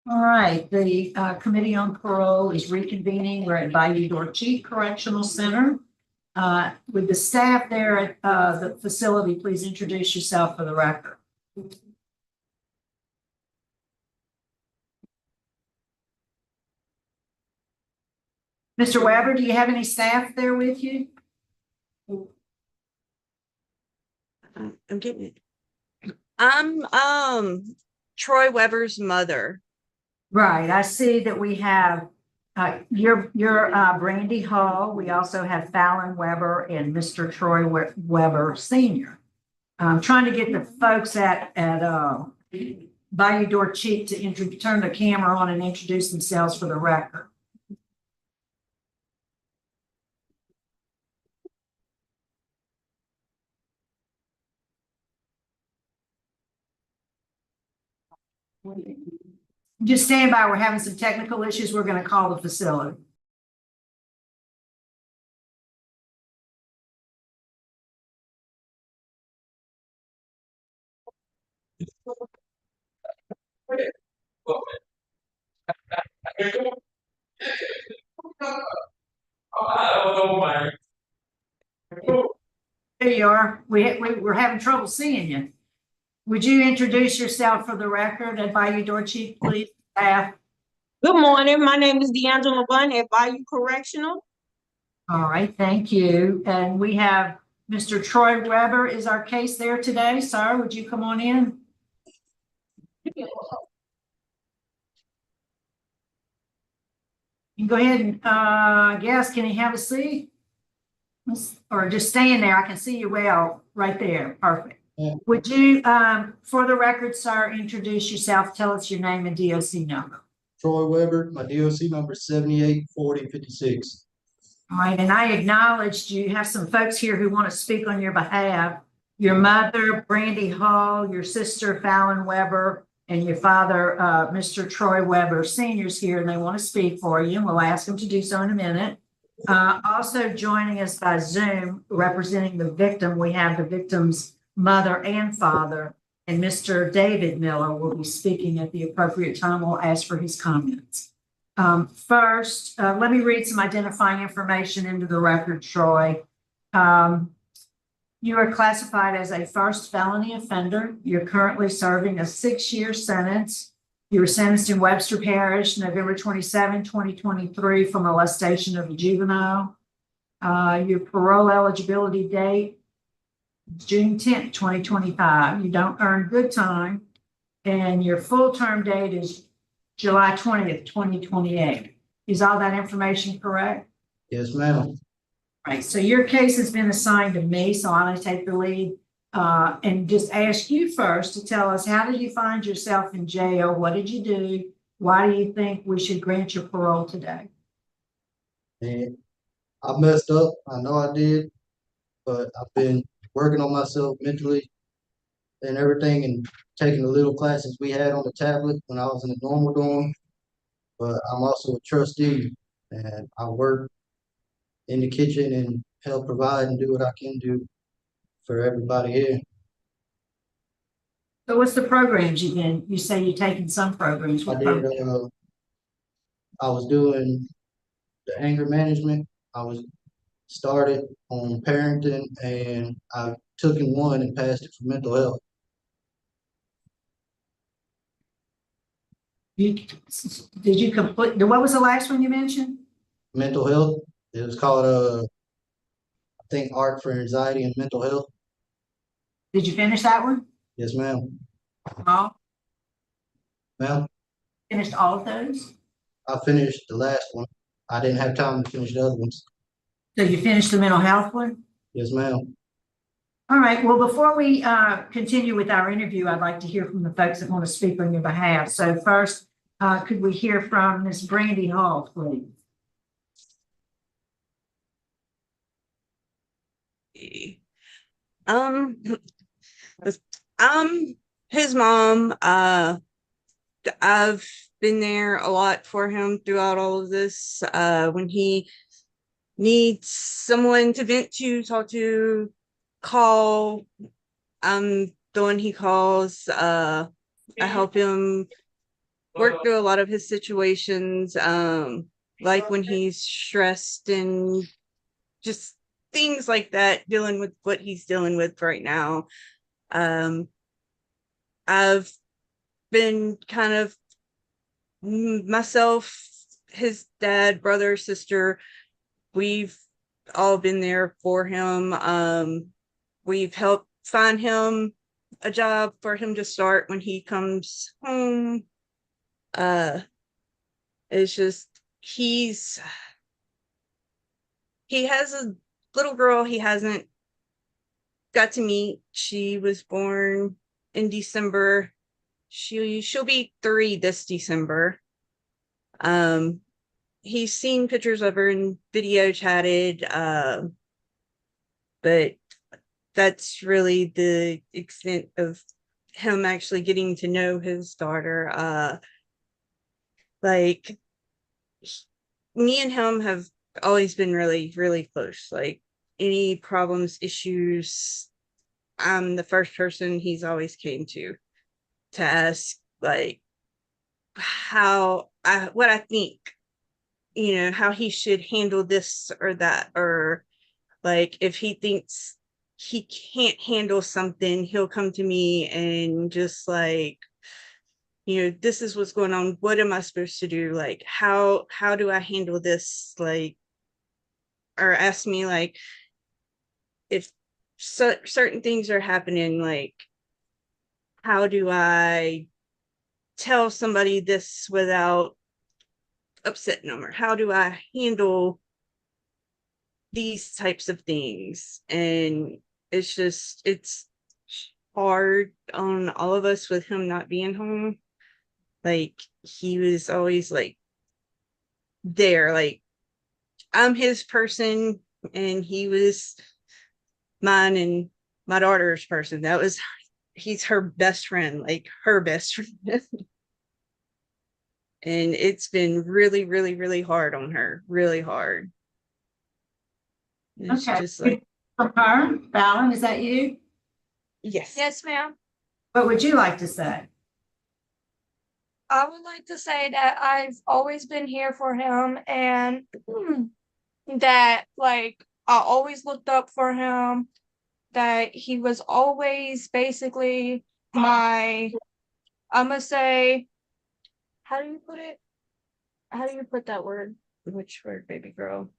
All right, the Committee on Parole is reconvening. We're at BAYOU Correctional Center. With the staff there at the facility, please introduce yourself for the record. Mr. Weber, do you have any staff there with you? I'm getting it. I'm Troy Weber's mother. Right, I see that we have your Brandy Hall. We also have Fallon Weber and Mr. Troy Weber Senior. I'm trying to get the folks at Bayou Cheek to turn the camera on and introduce themselves for the record. Just stand by. We're having some technical issues. We're going to call the facility. There you are. We're having trouble seeing you. Would you introduce yourself for the record at Bayou Cheek, please, staff? Good morning. My name is D'Angela Bunn at Bayou Correctional. All right, thank you. And we have Mr. Troy Weber is our case there today. Sir, would you come on in? You can go ahead and can he have a seat? Or just stand there. I can see you well right there. Perfect. Yeah. Would you, for the record, sir, introduce yourself, tell us your name and DOC number. Troy Weber, my DOC number is 784056. All right, and I acknowledged you have some folks here who want to speak on your behalf. Your mother, Brandy Hall, your sister, Fallon Weber, and your father, Mr. Troy Weber, seniors here, and they want to speak for you, and we'll ask them to do so in a minute. Also joining us by Zoom, representing the victim, we have the victim's mother and father, and Mr. David Miller will be speaking at the appropriate time. We'll ask for his comments. First, let me read some identifying information into the record, Troy. You are classified as a first felony offender. You're currently serving a 6-year sentence. You were sentenced in Webster Parish, November 27, 2023 for molestation of a juvenile. Your parole eligibility date, June 10th, 2025. You don't earn good time. And your full term date is July 20th, 2028. Is all that information correct? Yes, ma'am. Right. So your case has been assigned to me, so I'm going to take the lead and just ask you first to tell us, how did you find yourself in jail? What did you do? Why do you think we should grant your parole today? And I messed up. I know I did, but I've been working on myself mentally and everything, and taking the little classes we had on the tablet when I was in the normal dorm. But I'm also a trustee, and I work in the kitchen and help provide and do what I can do for everybody here. So what's the programs you've been? You say you're taking some programs. What programs? I was doing the anger management. I was started on parenting, and I took in one and passed it for mental health. Did you complete, what was the last one you mentioned? Mental health. It was called I think Art for Anxiety and Mental Health. Did you finish that one? Yes, ma'am. All? Ma'am? Finished all of those? I finished the last one. I didn't have time to finish the other ones. So you finished the mental health one? Yes, ma'am. All right. Well, before we continue with our interview, I'd like to hear from the folks that want to speak on your behalf. So first, could we hear from Ms. Brandy Hall, please? I'm his mom. I've been there a lot for him throughout all of this. When he needs someone to vent to, talk to, call, I'm the one he calls. I help him worked through a lot of his situations, like when he's stressed and just things like that, dealing with what he's dealing with right now. I've been kind of myself, his dad, brother, sister, we've all been there for him. We've helped find him a job for him to start when he comes home. It's just he has a little girl he hasn't got to meet. She was born in December. She'll be 3 this December. He's seen pictures of her and video chatted, but that's really the extent of him actually getting to know his daughter. Like, me and him have always been really, really close. Like, any problems, issues, I'm the first person he's always came to ask, like, what I think, how he should handle this or that, or like if he thinks he can't handle something, he'll come to me and just like, this is what's going on. What am I supposed to do? Like, how do I handle this? Like, or ask me like if certain things are happening, like, how do I tell somebody this without upsetting them, or how do I handle these types of things? And it's hard on all of us with him not being home. Like, he was always like there, like I'm his person and he was mine and my daughter's person. He's her best friend, like her best friend. And it's been really, really, really hard on her, really hard. It's Okay. just like, From her, Fallon, is that you? yes. Yes, ma'am. What would you like to say? I would like to say that I've always been here for him, and that like I always looked up for him, that he was always basically I'm gonna say, how do you put it? How do you put that word? Which word, baby girl?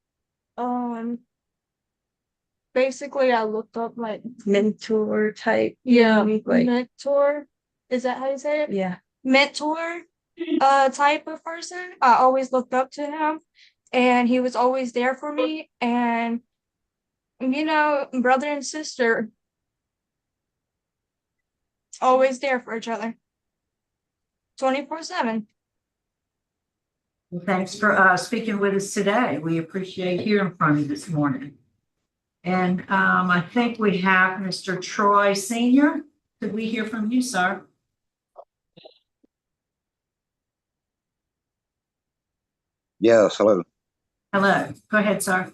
Basically I looked up like Mentor type. like mentor. Is that how you say it? Yeah. Mentor type of person. I always looked up to him and he was always there for me, and brother and sister always there for each other 24/7. Well, thanks for speaking with us today. We appreciate hearing from you this morning. And I think we have Mr. Troy Senior. Could we hear from you, sir? Yes, hello. Hello. Go ahead, sir.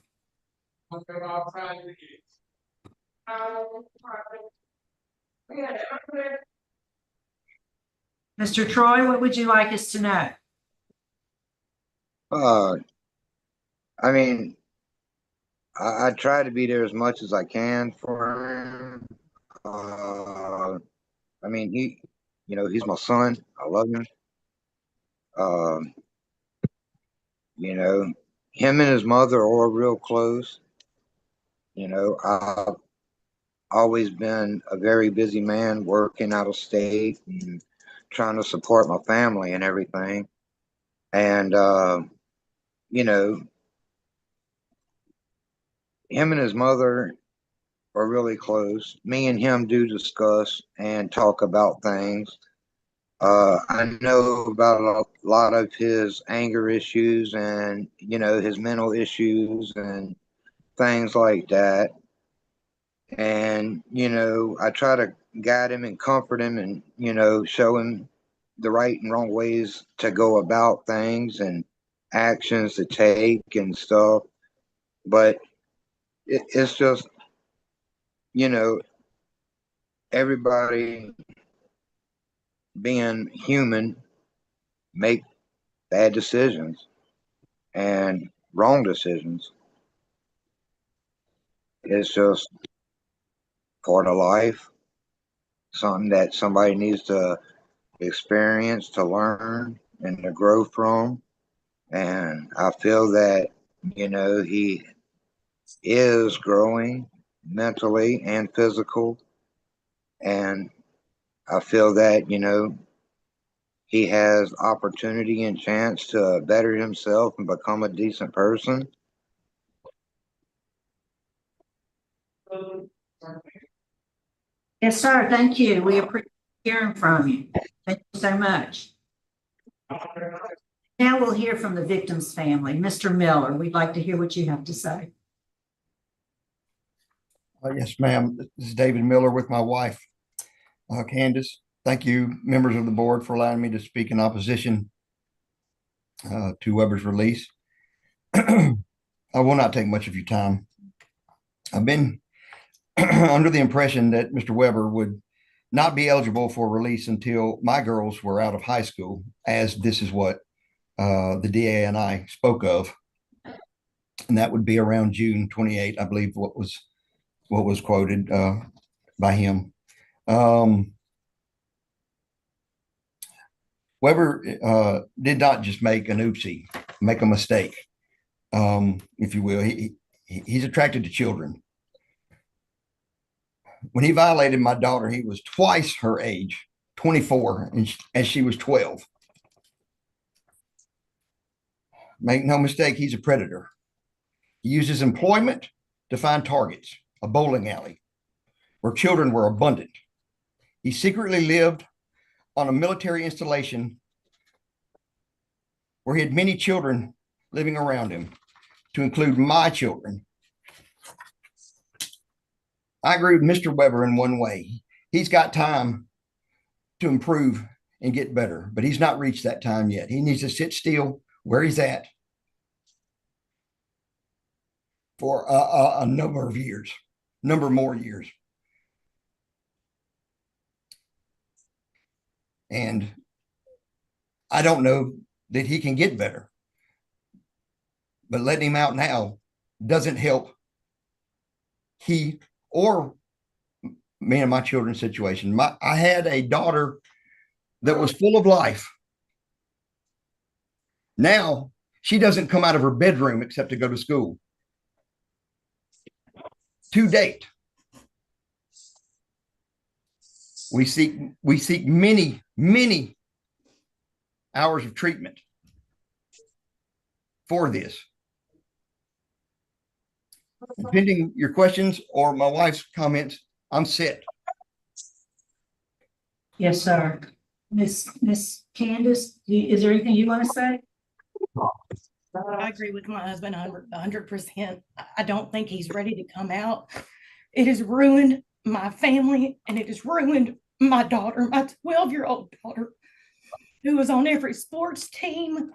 Mr. Troy, what would you like us to know? I mean, I try to be there as much as I can for him. I mean, he's my son. I love him. Him and his mother are real close. I've always been a very busy man working out of state and trying to support my family and everything. And, him and his mother are really close. Me and him do discuss and talk about things. I know about a lot of his anger issues and, his mental issues and things like that. And, I try to guide him and comfort him and, show him the right and wrong ways to go about things and actions to take and stuff. But it's just, everybody being human, make bad decisions and wrong decisions. It's just part of life, something that somebody needs to experience, to learn, and to grow from. And I feel that, he is growing mentally and physical. And I feel that, he has opportunity and chance to better himself and become a decent person. Yes, sir. Thank you. We appreciate hearing from you. Thank you so much. Now we'll hear from the victim's family. Mr. Miller, we'd like to hear what you have to say. Yes, ma'am. This is David Miller with my wife, Candace. Thank you, members of the board, for allowing me to speak in opposition to Weber's release. I will not take much of your time. I've been under the impression that Mr. Weber would not be eligible for release until my girls were out of high school, as this is what the DA and I spoke of. And that would be around June 28, I believe, what was quoted by him. Weber did not just make an oopsie, make a mistake, if you will. He's attracted to children. When he violated my daughter, he was twice her age, 24, and she was 12. Make no mistake, he's a predator. He uses employment to find targets, a bowling alley where children were abundant. He secretly lived on a military installation where he had many children living around him, to include my children. I agree with Mr. Weber in one way. He's got time to improve and get better, but he's not reached that time yet. He needs to sit still where he's at for a number more years. And I don't know that he can get better, but letting him out now doesn't help he or me and my children's situation. I had a daughter that was full of life. Now she doesn't come out of her bedroom except to go to school. To date, we seek many, many hours of treatment for this. Pending your questions or my wife's comments, I'm set. Yes, sir. Miss Candace, is there anything you want to say? I agree with my husband 100%. I don't think he's ready to come out. It has ruined my family, and it has ruined my daughter, my 12-year-old daughter, who was on every sports team.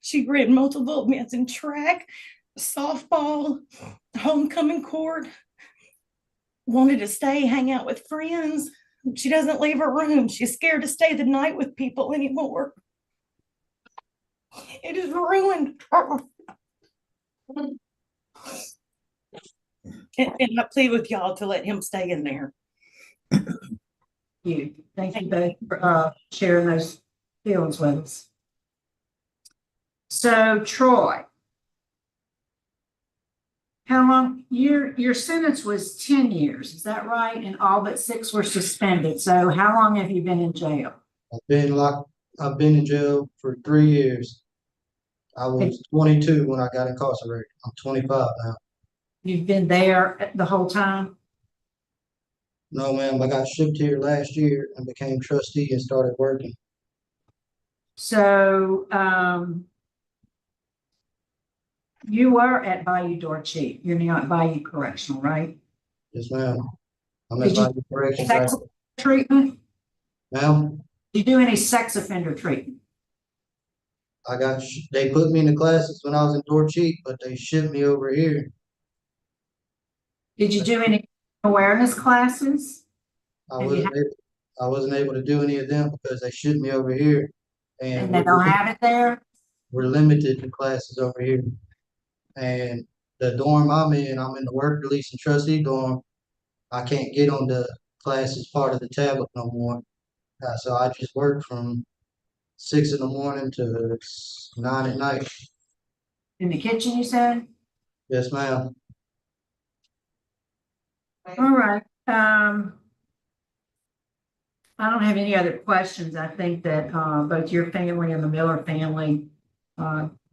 She ran multiple events in track, softball, homecoming court, wanted to stay, hang out with friends. She doesn't leave her room. She's scared to stay the night with people anymore. It has ruined her. And I plead with y'all to let him stay in there. Thank you both for sharing those feelings with us. So, Troy, how long? Your sentence was 10 years, is that right? And all but 6 were suspended. So, how long have you been in jail? I've been in jail for 3 years. I was 22 when I got incarcerated. I'm 25 now. You've been there the whole time? No, ma'am. I got shipped here last year and became trustee and started working. So, you were at Bayou Dorcheat. You're now at Bayou Correctional, right? Yes, ma'am. I'm at Did you Bayou Corrections. sex treatment? Ma'am? Did you do any sex offender treatment? They put me in the classes when I was in Dorcheat, but they shipped me over here. Did you do any awareness classes? I wasn't able to do any of them because they shipped me over here. And they don't have it there? we're limited to classes over here. And the dorm I'm in the work release and trustee dorm. I can't get on the class as part of the tablet no more. So I just work from 6 in the morning to 9 at night. In the kitchen, you said? Yes, ma'am. All right. I don't have any other questions. I think that both your family and the Miller family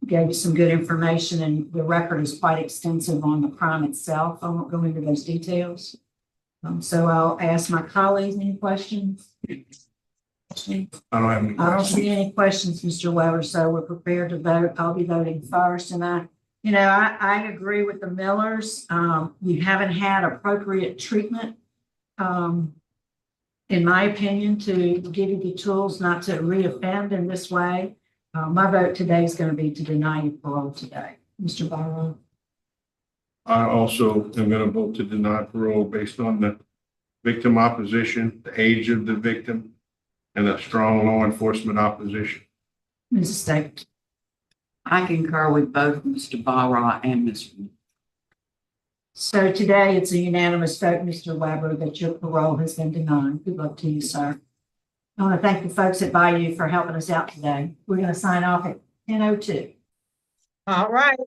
gave you some good information, and the record is quite extensive on the crime itself. I won't go into those details. So I'll ask my colleagues, any questions? I don't have any I don't questions. see any questions, Mr. Weber, so we're prepared to vote. I'll be voting first, and I agree with the Millers. You haven't had appropriate treatment, in my opinion, to give you the tools not to reoffend in this way. My vote today is going to be to deny you parole today. Mr. Byron? I also am going to vote to deny parole based on the victim opposition, the age of the victim, and a strong law enforcement opposition. Mrs. State? I concur with both Mr. Barra and Ms. Reed. So today it's a unanimous vote, Mr. Weber, that your parole has been denied. Good luck to you, sir. I want to thank the folks at Bayou for helping us out today. We're going to sign off at 10:02. All right.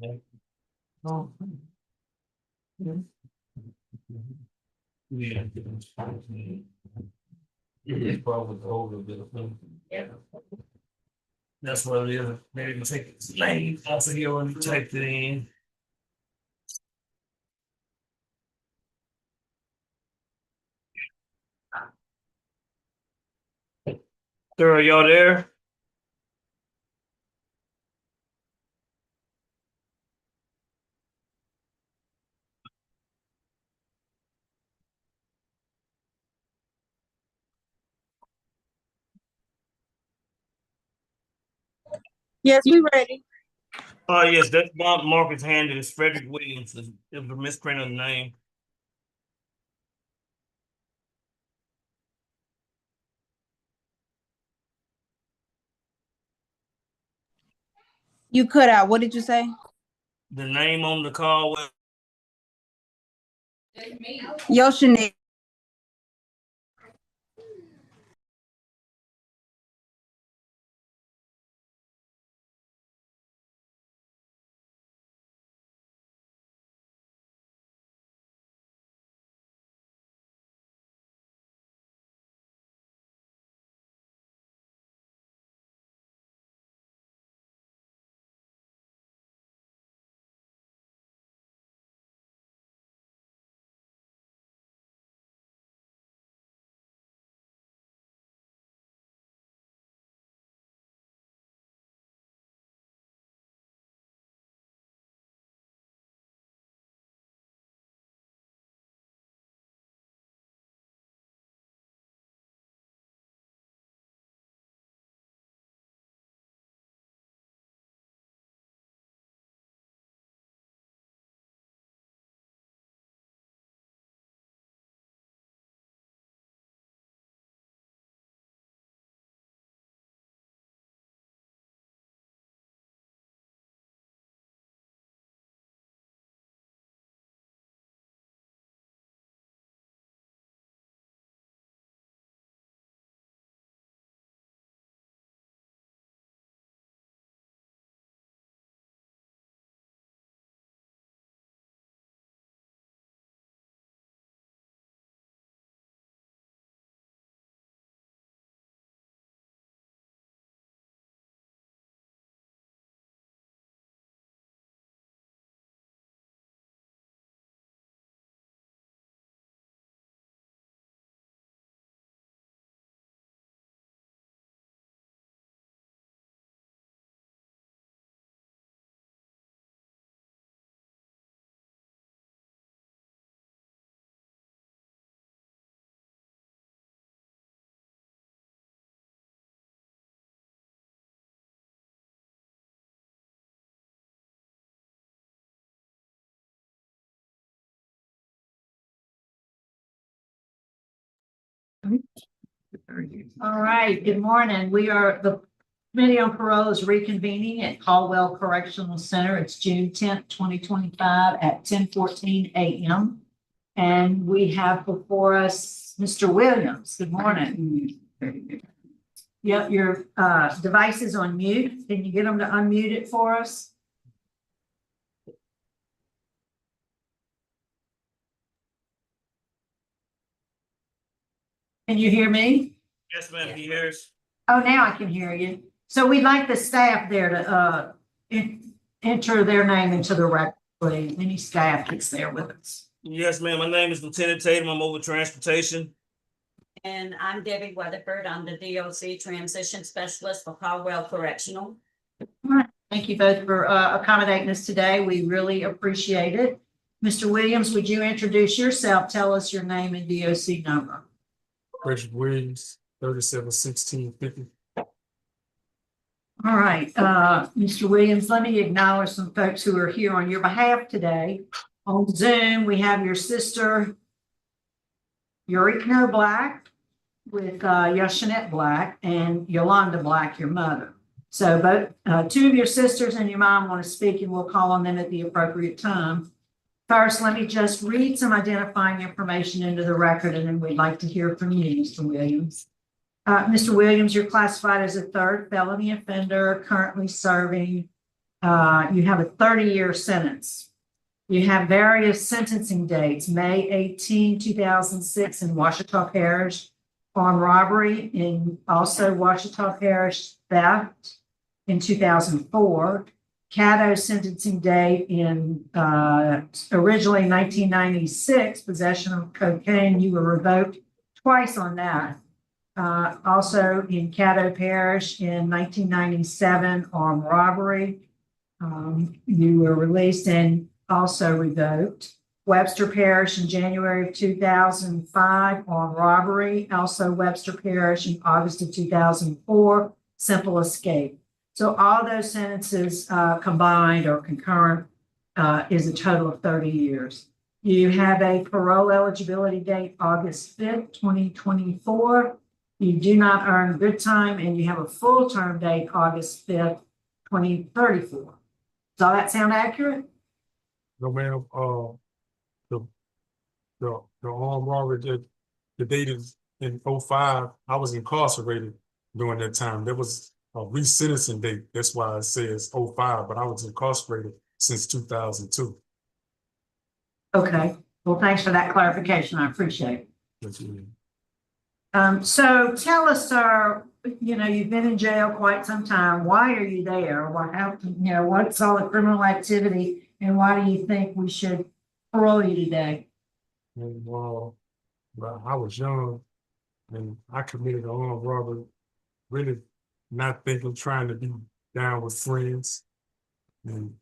Yeah. It's probably over a bit. Yeah. That's what it is. Maybe we take this name off of here and type it in. Sir, are y'all there? Yes, we ready. Yes, that's not Marcus Hand. It's Frederick Williams. It was a misprint of the name. You cut out. What did you say? The name on the call was Yoshine. All right, good morning. We are, the Committee on Parole is reconvening at Caldwell Correctional Center. It's June 10th, 2025 at 10:14 a.m. And we have before us Mr. Williams. Good morning. Yep, your device is on mute. Can you get them to unmute it for us? Can you hear me? yes, ma'am. He hears. Oh, now I can hear you. So we'd like the staff there to enter their name into the record, please. Any staff that's there with us. Yes, ma'am. My name is Lieutenant Tatum. I'm over transportation. And I'm Debbie Weatherford. I'm the DOC Transition Specialist for Caldwell Correctional. All right. Thank you both for accommodating us today. We really appreciate it. Mr. Williams, would you introduce yourself? Tell us your name and DOC number. Frederick Williams, 371650. All right, Mr. Williams, let me acknowledge some folks who are here on your behalf today. On Zoom, we have your sister, Eureka Black, with Yashanet Black, and Yolanda Black, your mother. So both two of your sisters and your mom want to speak, and we'll call on them at the appropriate time. First, let me just read some identifying information into the record, and then we'd like to hear from you, Mr. Williams. Mr. Williams, you're classified as a third felony offender, currently serving You have a 30-year sentence. You have various sentencing dates, May 18, 2006 in Ouachita Parish, armed robbery in also Ouachita Parish, theft in 2004, Caddo sentencing date in originally 1996, possession of cocaine. You were revoked twice on that. Also in Caddo Parish in 1997, armed robbery. You were released and also revoked. Webster Parish in January of 2005, armed robbery. Also Webster Parish in August of 2004, simple escape. So all those sentences combined or concurrent is a total of 30 years. You have a parole eligibility date, August 5th, 2024. You do not earn good time, and you have a full term date, August 5th, 2034. Does all that sound accurate? No, ma'am, the armed robbery, the date is in 05. I was incarcerated during that time. There was a resentencing date. That's why it says 05, but I was incarcerated since 2002. Okay. Well, thanks for that clarification. I appreciate it. Yes, ma'am. So tell us, sir, you've been in jail quite some time. Why are you there? What's all the criminal activity, and why do you think we should parole you today? And, I was young and I committed an armed robbery, really not thinking, trying to be down with friends. And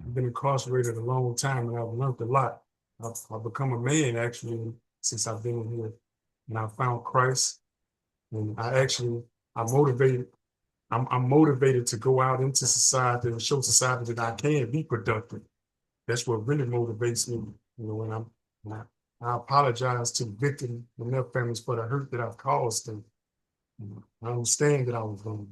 I've been incarcerated a long time and I've learned a lot. I've become a man actually since I've been in here, and I found Christ. And I'm motivated to go out into society and show society that I can be productive. That's what really motivates me. And I apologize to the victim and their families for the hurt that I've caused them. I understand that I was wrong.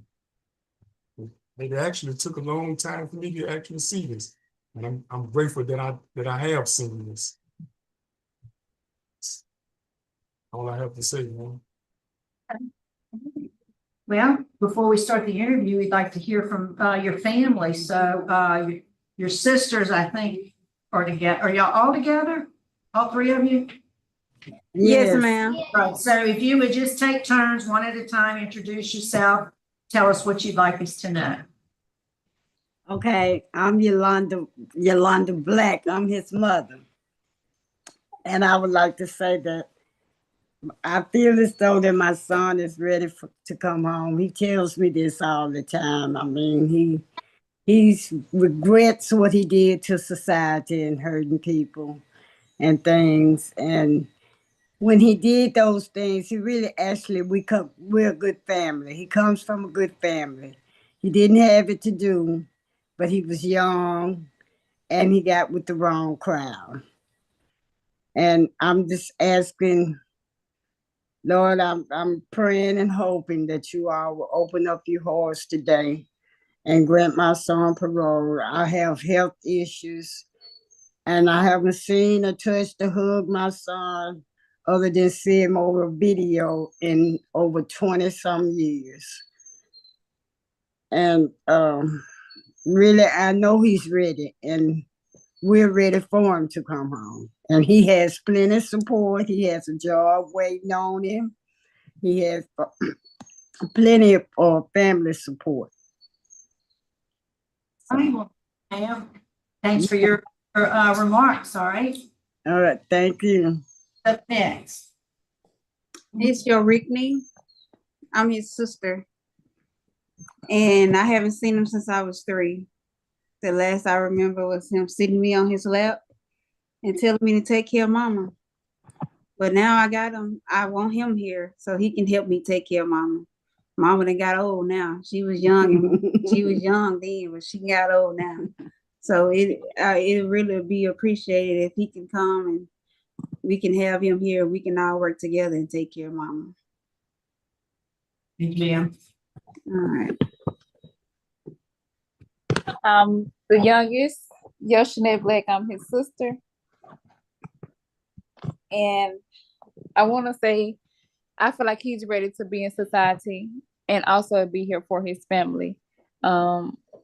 It actually took a long time for me to actually see this. And I'm grateful that I have seen this. That's all I have to say, man. Well, before we start the interview, we'd like to hear from your family. So your sisters, I think, are together. Are y'all all together? All three of you? Yes, ma'am. Right. So if you would just take turns one at a time, introduce yourself, tell us what you'd like us to know. Okay, I'm Yolanda Black. I'm his mother. And I would like to say that I feel as though that my son is ready to come home. He tells me this all the time. I mean, he regrets what he did to society and hurting people and things. And when he did those things, he really we're a good family. He comes from a good family. He didn't have it to do, but he was young and he got with the wrong crowd. And I'm just asking, Lord, I'm praying and hoping that you all will open up your hearts today and grant my son parole. I have health issues and I haven't seen or touched or hugged my son other than see him over a video in over 20 some years. And really, I know he's ready and we're ready for him to come home. And he has plenty of support. He has a job waiting on him. He has plenty of family support. All right, well, ma'am, thanks for your remarks. All right. All right, thank you. Up next. It's your Rickney. I'm his sister. And I haven't seen him since I was 3. The last I remember was him sitting me on his lap and telling me to take care of mama. But now I got him. I want him here so he can help me take care of mama. Mama done got old now. She was young. She was young then, but she got old now. So it really be appreciated if he can come and we can have him here. We can all work together and take care of mama. Thank you, ma'am. All right. The youngest, Yoshine Black, I'm his sister. And I want to say, I feel like he's ready to be in society and also be here for his family.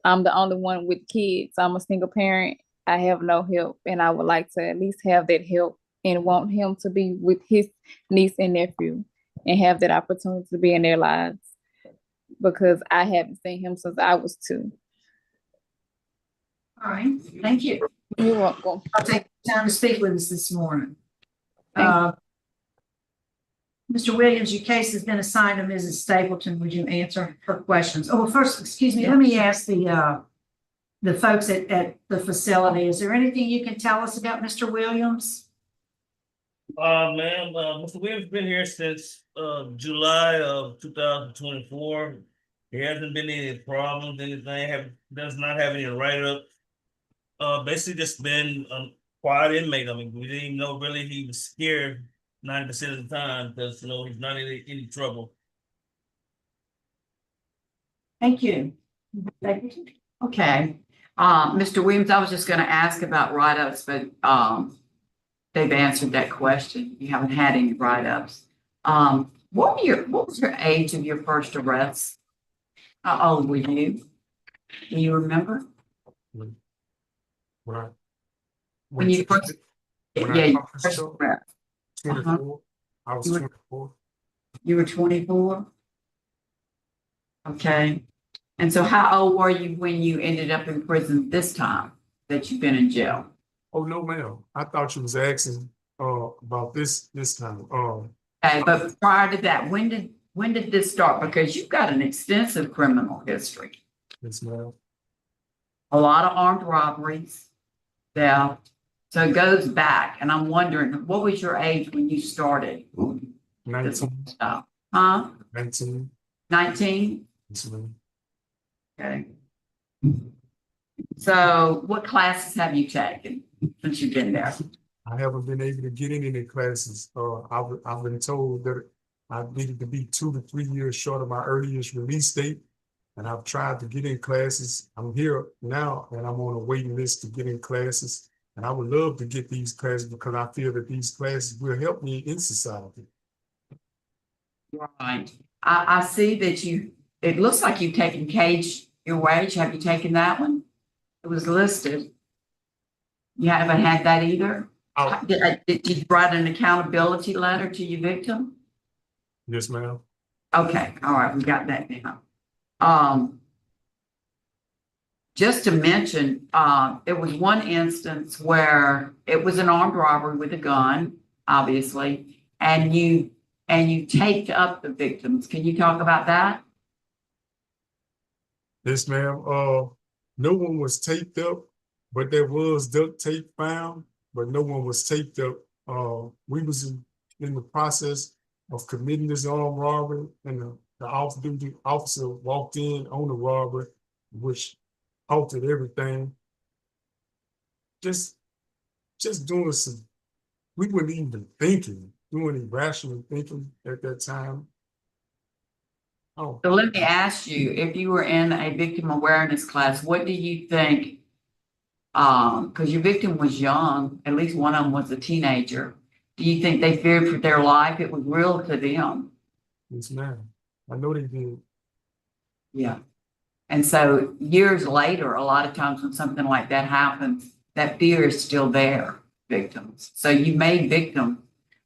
I'm the only one with kids. I'm a single parent. I have no help, and I would like to at least have that help and want him to be with his niece and nephew and have that opportunity to be in their lives because I haven't seen him since I was 2. All right, thank you. You're welcome. I'll take the time to speak with us this morning. Mr. Williams, your case has been assigned to Mrs. Stapleton. Would you answer her questions? Oh, well, first, excuse me, let me ask the folks at the facility, is there anything you can tell us about Mr. Williams? Ma'am, Mr. Williams been here since July of 2024. There hasn't been any problems, does not have any write-ups. Basically just been a quiet inmate. I mean, we didn't even know really he was scared 90% of the time because he's not in any trouble. Thank you. Okay. Mr. Williams, I was just gonna ask about write-ups, but they've answered that question. You haven't had any write-ups. What was your age of your first arrest? How old were you? Do you remember? When you first, your first arrest. 24. I was 24. You were 24? Okay. And so how old were you when you ended up in prison this time that you've been in jail? Oh, no, ma'am. I thought you was asking about this time. Okay, but prior to that, when did this start? Because you've got an extensive criminal history. Yes, ma'am. A lot of armed robberies, theft. So it goes back, and I'm wondering, what was your age when you started? 19. Stuff? Huh? 19. 19? Yes, ma'am. Okay. So what classes have you taken since you've been there? I haven't been able to get in any classes. I've been told that I needed to be 2 to 3 years short of my earliest release date. And I've tried to get in classes. I'm here now and I'm on a waiting list to get in classes. And I would love to get these classes because I feel that these classes will help me in society. Right. I see that it looks like you've taken Cage Your Wage. Have you taken that one? It was listed. You haven't had that either? Oh. Did you write an accountability letter to your victim? Yes, ma'am. Okay, all right, we got that now. Just to mention, there was one instance where it was an armed robbery with a gun, obviously, and you taped up the victims. Can you talk about that? Yes, ma'am. No one was taped up, but there was duct tape found, but no one was taped up. We was in the process of committing this armed robbery, and the off-duty officer walked in on the robbery, which halted everything. Just doing we weren't even doing irrational thinking at that time. Oh. So let me ask you, if you were in a victim awareness class, what do you think? Because your victim was young, at least one of them was a teenager. Do you think they feared for their life? It was real to them. Yes, ma'am. I know they did. Yeah. And so years later, a lot of times when something like that happens, that fear is still there, victims. So you made victims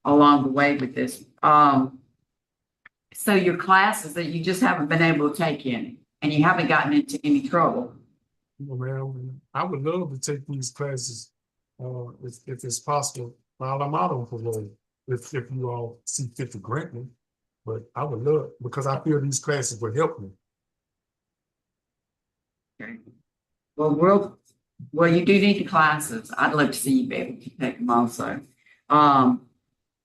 along the way with this. So your classes that you just haven't been able to take any, and you haven't gotten into any trouble. Well, ma'am, I would love to take these classes if it's possible while I'm out on parole, if you all see fit to grant me. But I would love, because I feel these classes would help me. Okay. Well, you do need the classes. I'd love to see you be able to take them also.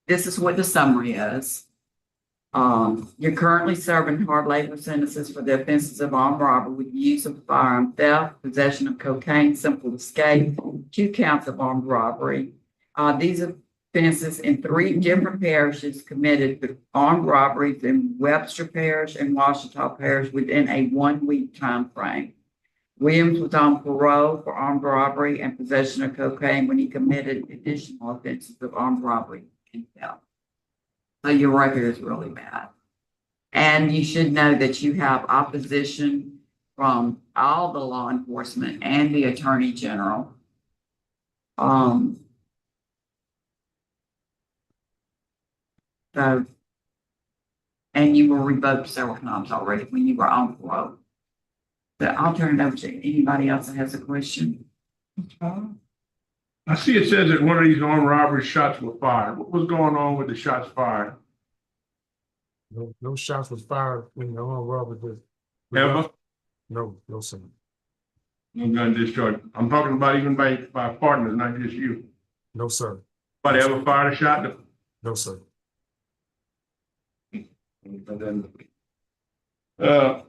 This is what the summary is. You're currently serving hard labor sentences for the offenses of armed robbery with the use of firearm, theft, possession of cocaine, simple escape, 2 counts of armed robbery. These offenses in 3 different parishes committed with armed robberies in Webster Parish and Washita Parish within a 1-week time frame. Williams was on parole for armed robbery and possession of cocaine when he committed additional offenses of armed robbery and theft. So your record is really bad. And you should know that you have opposition from all the law enforcement and the attorney general. So, and you were revoked several times already when you were on parole. But I'll turn it over to anybody else that has a question. I see it says that one of these armed robberies, shots were fired. What was going on with the shots fired? No shots was fired when the armed robbery was. Ever? No, sir. No gun discharge. I'm talking about even by partners, not just you. No, sir. But ever fired a shot? No, sir. And then,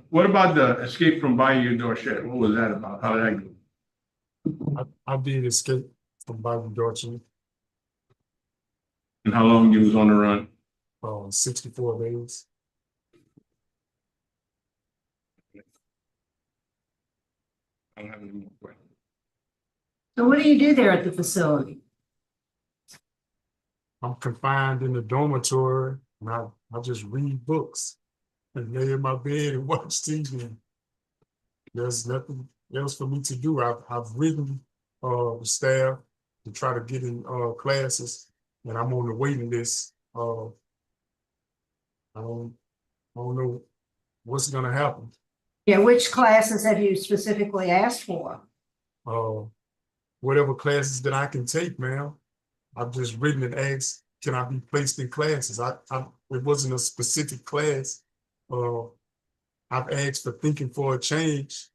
what about the escape from Bayou Dorset? What was that about? How did that go? I did escape from Bayou Dorset. And how long you was on the run? 64 days. I don't have any more questions. So what do you do there at the facility? I'm confined in the dormitory, and I just read books and lay in my bed and watch TV. There's nothing else for me to do. I've written the staff to try to get in classes, and I'm on the waiting list. I don't know what's gonna happen. Yeah, which classes have you specifically asked for? Whatever classes that I can take, ma'am. I've just written and asked, can I be placed in classes? It wasn't a specific class. I've asked for thinking for a change,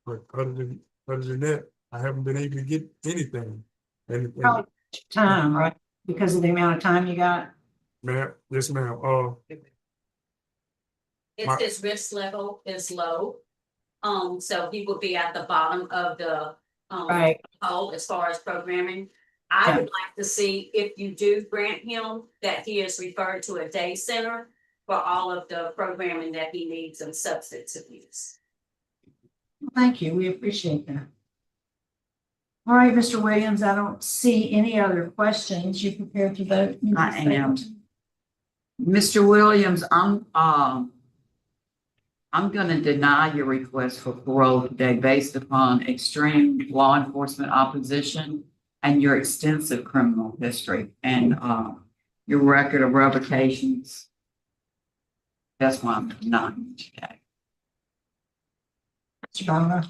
but other than that, I haven't been able to get anything. And Time, right? Because of the amount of time you got? ma'am, yes, ma'am. His risk level is low. So he will be at the bottom of the Right. hole as far as programming. I would like to see if you do grant him that he is referred to a day center for all of the programming that he needs in substance abuse. Thank you. We appreciate that. All right, Mr. Williams, I don't see any other questions. You prepared to vote? I am. Mr. Williams, I'm gonna deny your request for parole today based upon extreme law enforcement opposition and your extensive criminal history and your record of revocations. That's why I'm denying you today. Mr. Donner?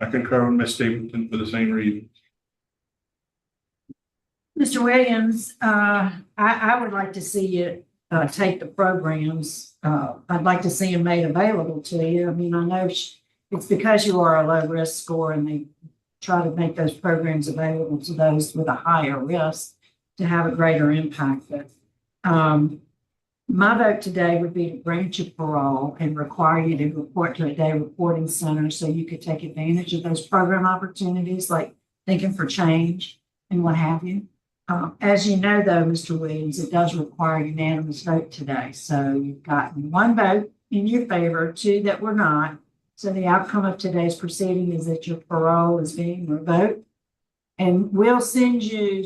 I concur with Ms. Stapleton for the same reason. Mr. Williams, I would like to see you take the programs. I'd like to see them made available to you. I mean, I know it's because you are a low risk score and they try to make those programs available to those with a higher risk to have a greater impact. But my vote today would be to grant you parole and require you to report to a day reporting center so you could take advantage of those program opportunities like Thinking for Change and what have you. As you know, though, Mr. Williams, it does require unanimous vote today. So you've gotten one vote in your favor, two that were not. So the outcome of today's proceeding is that your parole is being revoked. And we'll send you,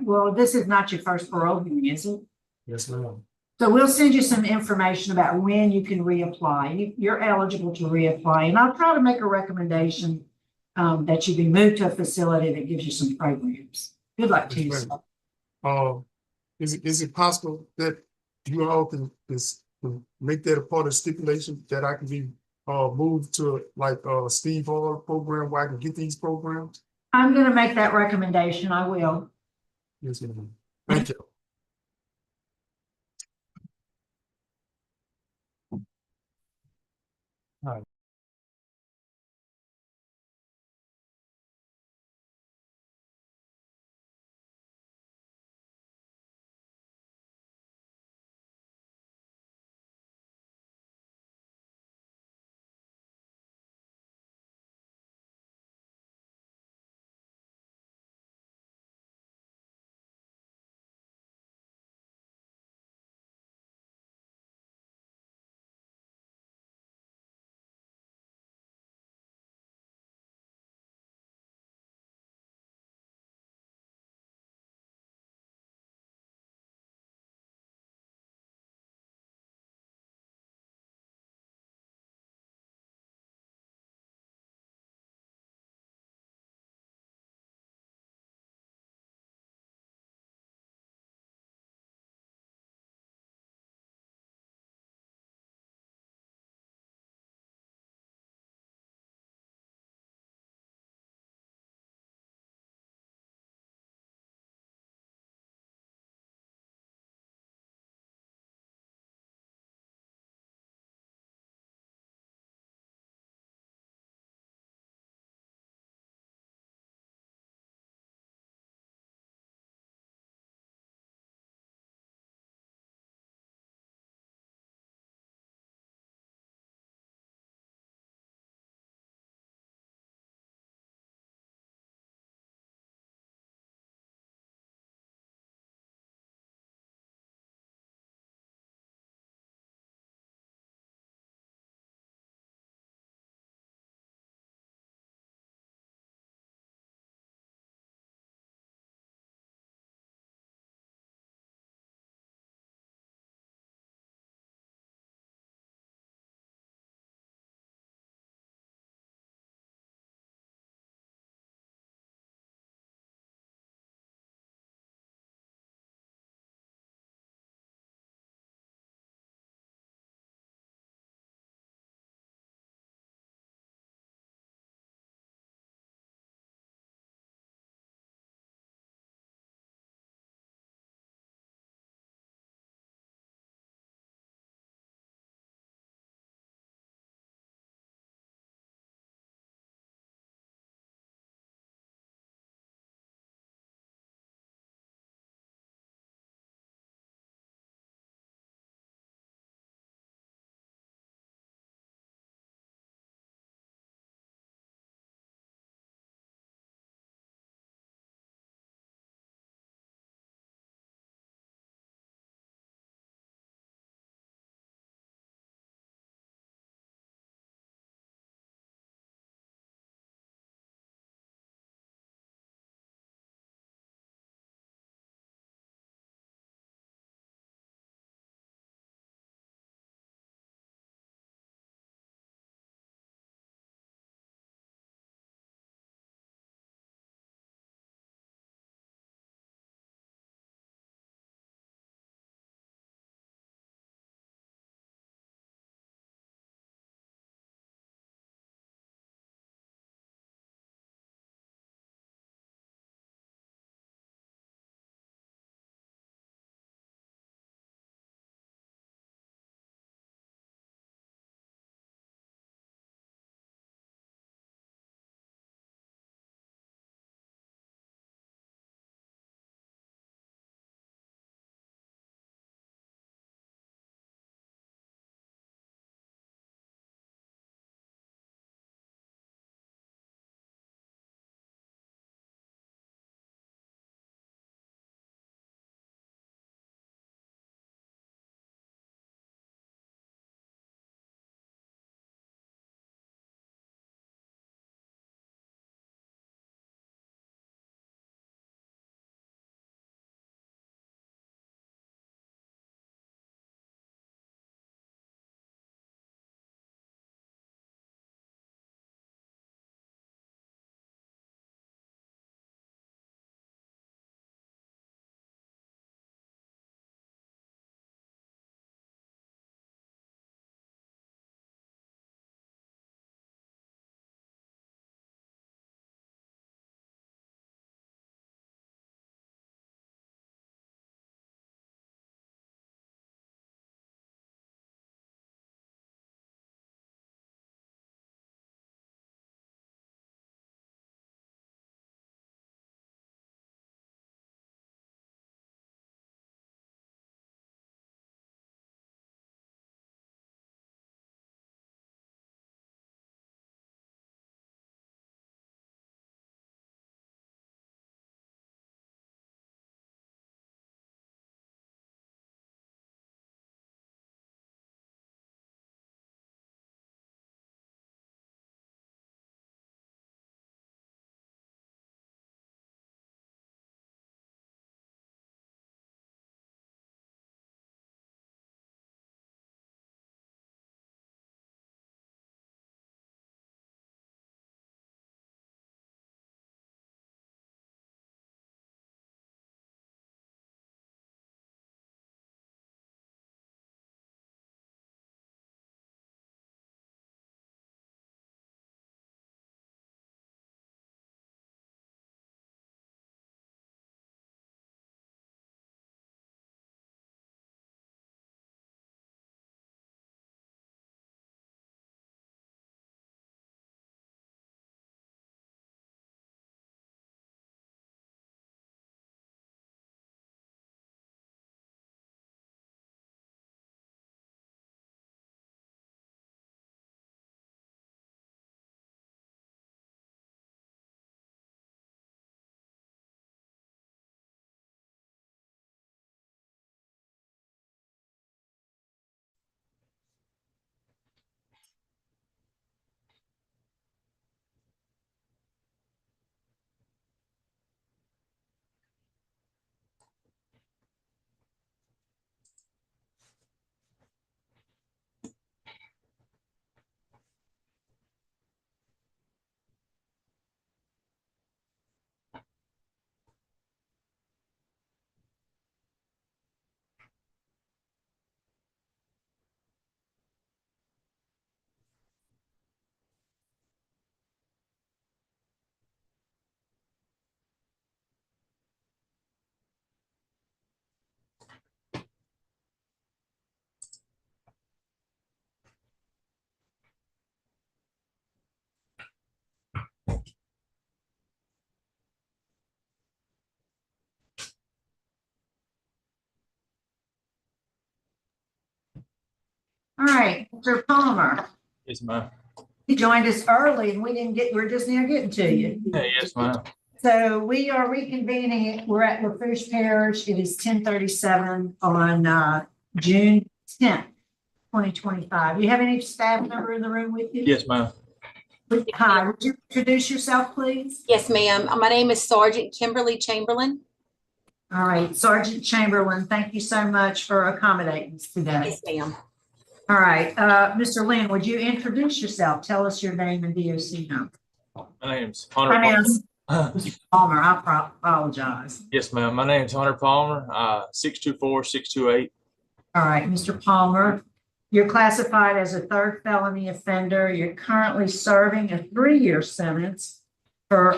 well, this is not your first parole hearing, is it? Yes, ma'am. So we'll send you some information about when you can reapply. You're eligible to reapply. And I'll try to make a recommendation that you be moved to a facility that gives you some programs. Good luck to you, sir. Is it possible that you all can make that a part of stipulation that I can be moved to like Steve Hall program where I can get these programs? I'm going to make that recommendation. I will. Yes, ma'am. Thank you. All right. All right, Mr. Palmer, Yes, ma'am. you joined us early and we're just now getting to you. Yes, ma'am. So we are reconvening. We're at LaFourche Parish. It is 10:37 on June 10th, 2025. You have any staff member in the room with you? Yes, ma'am. Hi, would you introduce yourself, please? Yes, ma'am. My name is Sergeant Kimberly Chamberlain. All right, Sergeant Chamberlain, thank you so much for accommodating us today. Yes, ma'am. All right, Mr. Lynn, would you introduce yourself? Tell us your name and DOC number. My name's Hunter My name's Palmer. Mr. Palmer. I apologize. Yes, ma'am. My name's Hunter Palmer, 624-628. All right, Mr. Palmer, you're classified as a third felony offender. You're currently serving a 3-year sentence for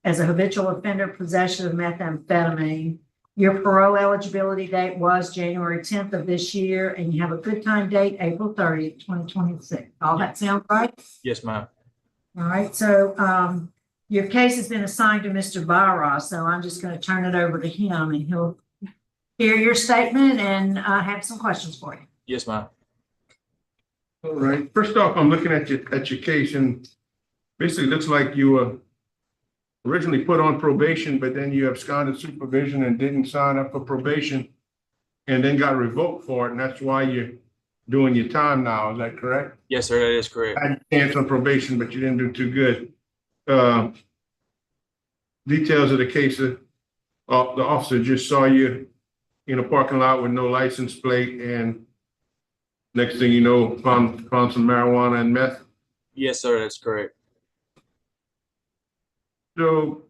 as a habitual offender possession of methamphetamine. Your parole eligibility date was January 10th of this year, and you have a good time date, April 30th, 2026. All that sound right? Yes, ma'am. All right, so your case has been assigned to Mr. Barra, so I'm just going to turn it over to him, and he'll hear your statement and have some questions for you. Yes, ma'am. All right. First off, I'm looking at your case, and basically looks like you were originally put on probation, but then you absconded supervision and didn't sign up for probation, and then got revoked for it, and that's why you're doing your time now. Is that correct? Yes, sir. That is correct. Had a chance on probation, but you didn't do too good. Details of the case: the officer just saw you in a parking lot with no license plate, and next thing you know, found some marijuana and meth. Yes, sir. That's correct. So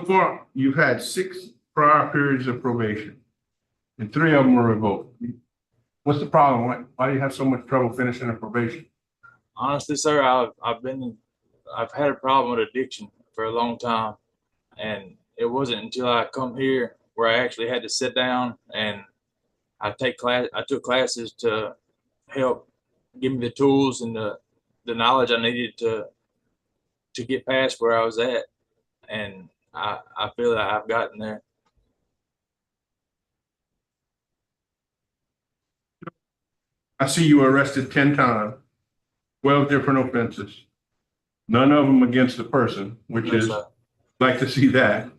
far, you've had 6 prior periods of probation, and 3 of them were revoked. What's the problem? Why do you have so much trouble finishing a probation? Honestly, sir, I've had a problem with addiction for a long time, and it wasn't until I come here where I actually had to sit down and I took classes to help give me the tools and the knowledge I needed to get past where I was at, and I feel that I've gotten there. I see you were arrested 10 times, 12 different offenses, none of them against the person, which Yes, is, sir. like to see that.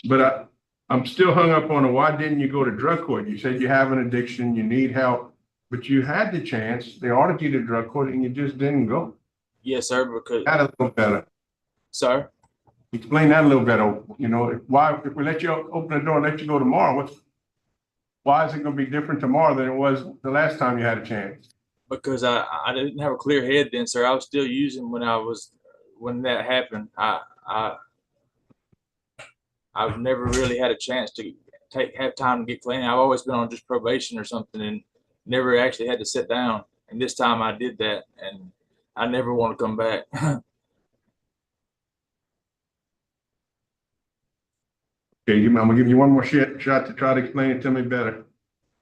But I'm still hung up on why didn't you go to drug court? You said you have an addiction, you need help, but you had the chance. They ordered you to drug court and you just didn't go. Yes, sir, because That a little better. Sir? Explain that a little better. You know, if we let you open the door and let you go tomorrow, why is it going to be different tomorrow than it was the last time you had a chance? Because I didn't have a clear head then, sir. I was still using when that happened. I've never really had a chance to have time to get clean. I've always been on just probation or something and never actually had to sit down. And this time I did that, and I never want to come back. Okay, I'm gonna give you one more shot to try to explain it to me better.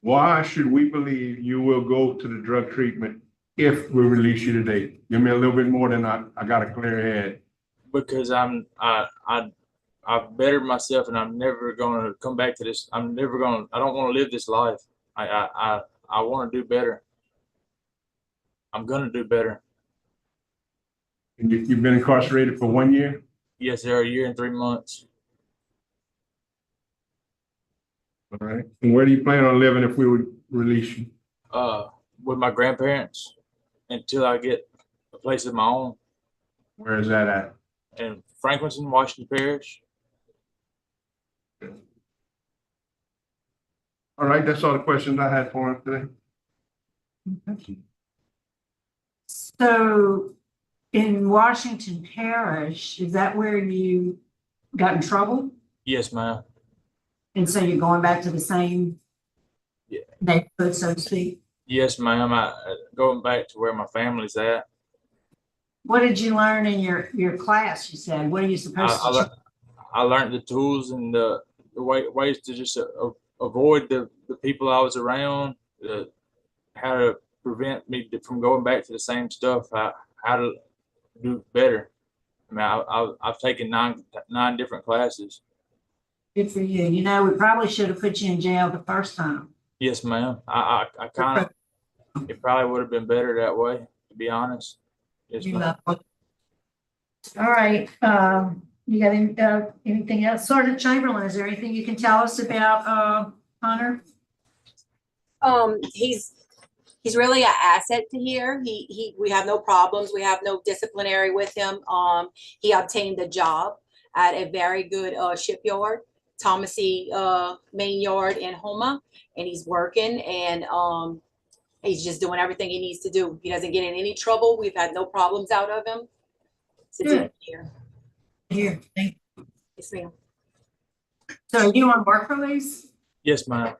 Why should we believe you will go to the drug treatment if we release you today? Give me a little bit more than I got a clear head. Because I've bettered myself, and I'm never going to come back to this. I don't want to live this life. I want to do better. I'm going to do better. And you've been incarcerated for 1 year? Yes, sir. 1 year and 3 months. All right. And where do you plan on living if we would release you? With my grandparents until I get a place of my own. Where is that at? In Franklinton, Washington Parish. All right, that's all the questions I had for him today. So in Washington Parish, is that where you got in trouble? Yes, ma'am. And so you're going back to the same neighborhood, so to speak? Yes, ma'am. Going back to where my family's at. What did you learn in your class, you said? What are you supposed to I learned the tools and the ways to just avoid the people I was around, how to prevent me from going back to the same stuff, how to do better. I mean, I've taken nine different classes. Good for you. You know, we probably should have put you in jail the first time. Yes, ma'am. I kind of, it probably would have been better that way, to be honest. Yes, You ma'am. love- All right, you got anything else? Sergeant Chamberlain, is there anything you can tell us about, Hunter? He's really an asset to here. We have no problems. We have no disciplinary with him. He obtained a job at a very good shipyard, Thomas E. Main Yard in Homa, and he's working and he's just doing everything he needs to do. He doesn't get in any trouble. We've had no problems out of him. Good. Here. Here, thank you. Yes, ma'am. So are you on work release? Yes, ma'am.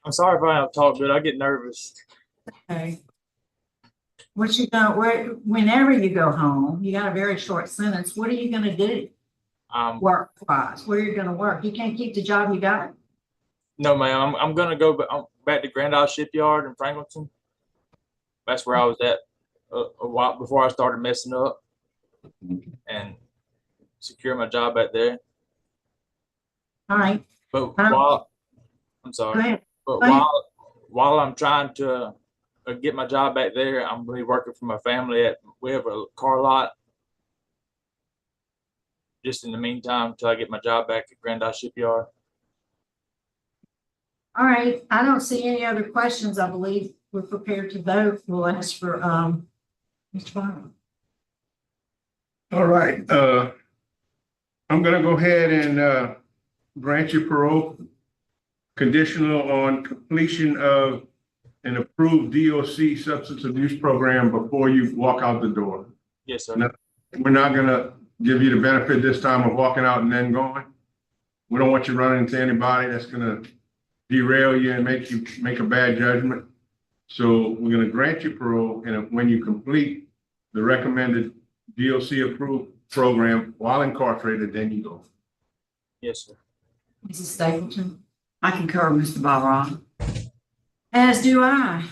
I'm sorry if I don't talk good. I get nervous. Okay. What you gonna, whenever you go home, you got a very short sentence, what are you gonna do? Work wise, where you're gonna work? You can't keep the job you got? No, ma'am. I'm gonna go back to Grand Isle Shipyard in Franklinton. That's where I was at a while before I started messing up, and secure my job back there. All right. But while I'm sorry, Go ahead. but Go ahead. while I'm trying to get my job back there, I'm gonna be working for my family we have a car lot. Just in the meantime, until I get my job back at Grand Isle Shipyard. All right, I don't see any other questions. I believe we're prepared to vote. We'll ask for, Mr. Byron. All right, I'm gonna go ahead and, grant you parole conditional on completion of an approved DOC substance abuse program before you walk out the door. Yes, sir. Now, we're not gonna give you the benefit this time of walking out and then going. We don't want you running into anybody that's gonna derail you and make you make a bad judgment. So we're gonna grant you parole, and when you complete the recommended DOC approved program while incarcerated, then you go. Yes, sir. Mrs. Stapleton? I concur, Mr. Byron. As do I.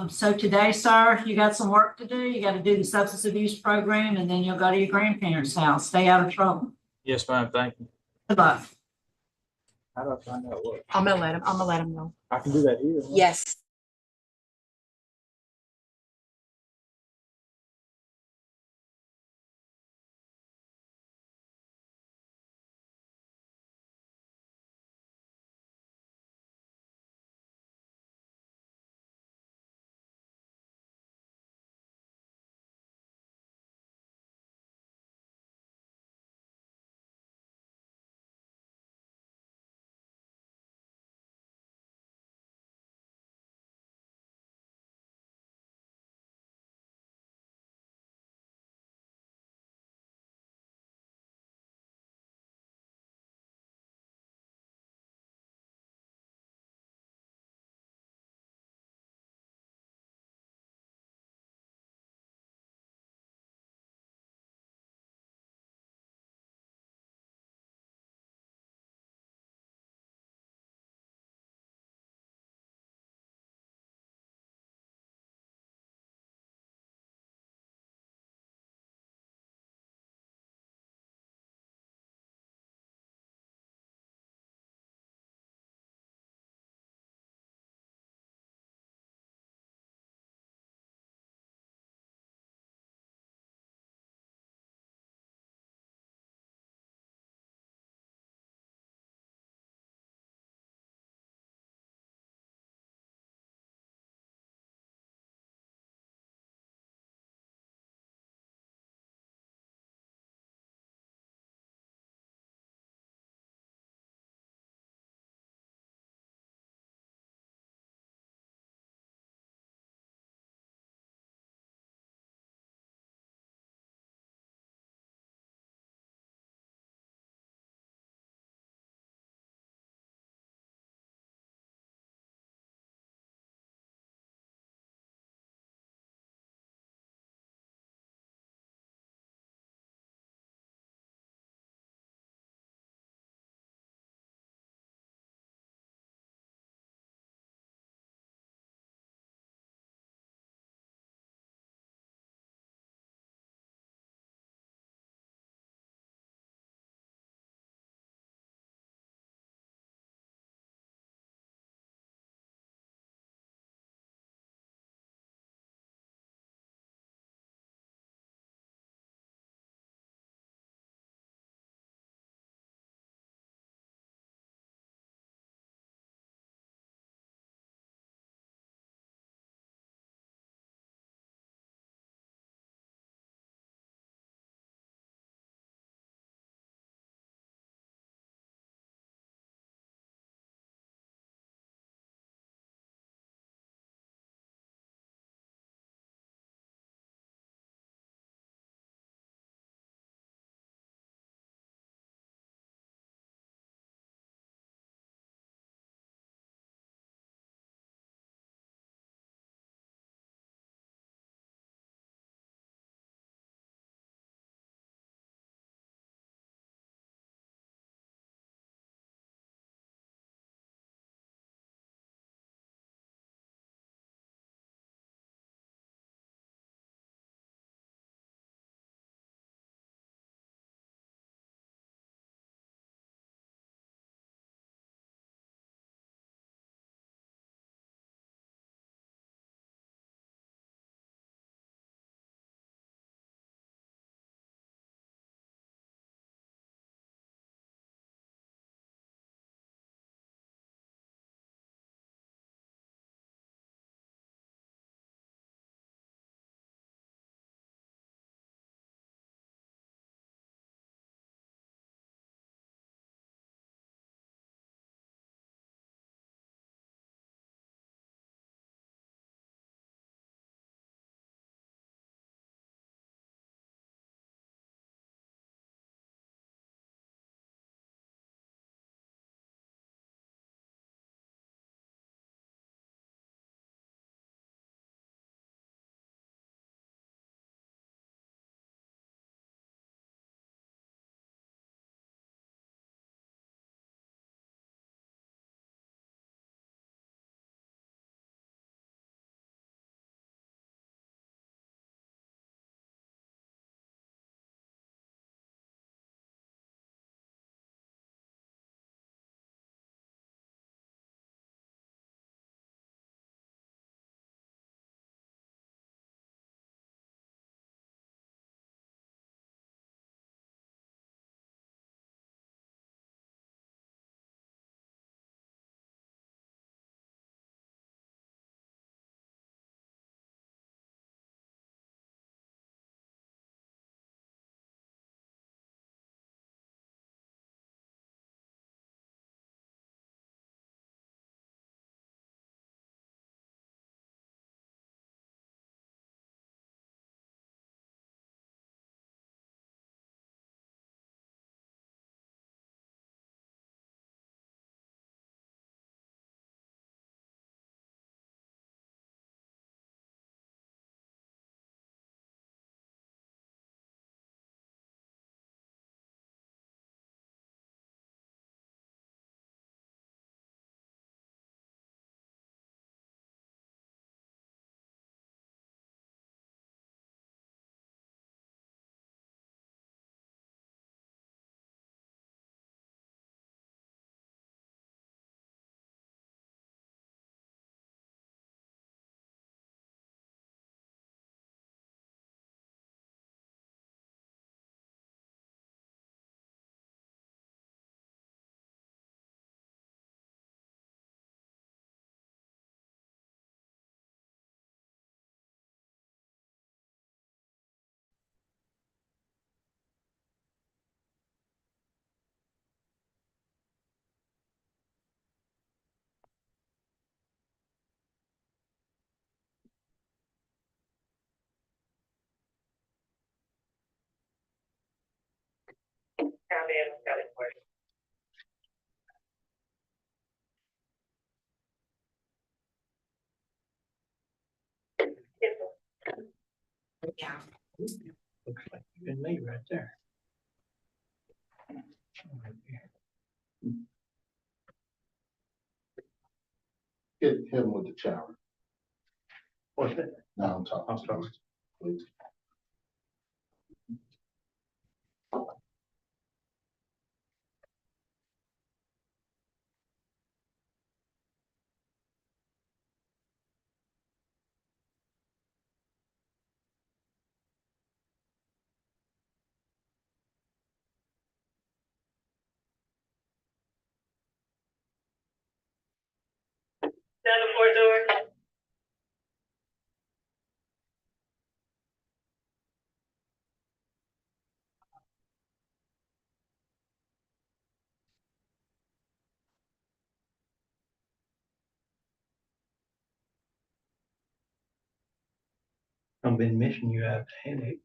So today, sir, you got some work to do. You got to do the substance abuse program, and then you'll go to your grandparents' house. Stay out of trouble. Yes, ma'am. Thank you. Good luck. How do I find out what? I'm gonna let him know. I can do that here. Huh? Yes. Yeah. Looks like you and me right there. Hit him with the shower. What's that? No, I'm talking. I'm sorry. Please. I've been missing you out of headache.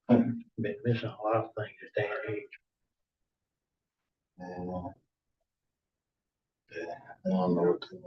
Been missing a lot of things at that age. Yeah, I don't know what to do.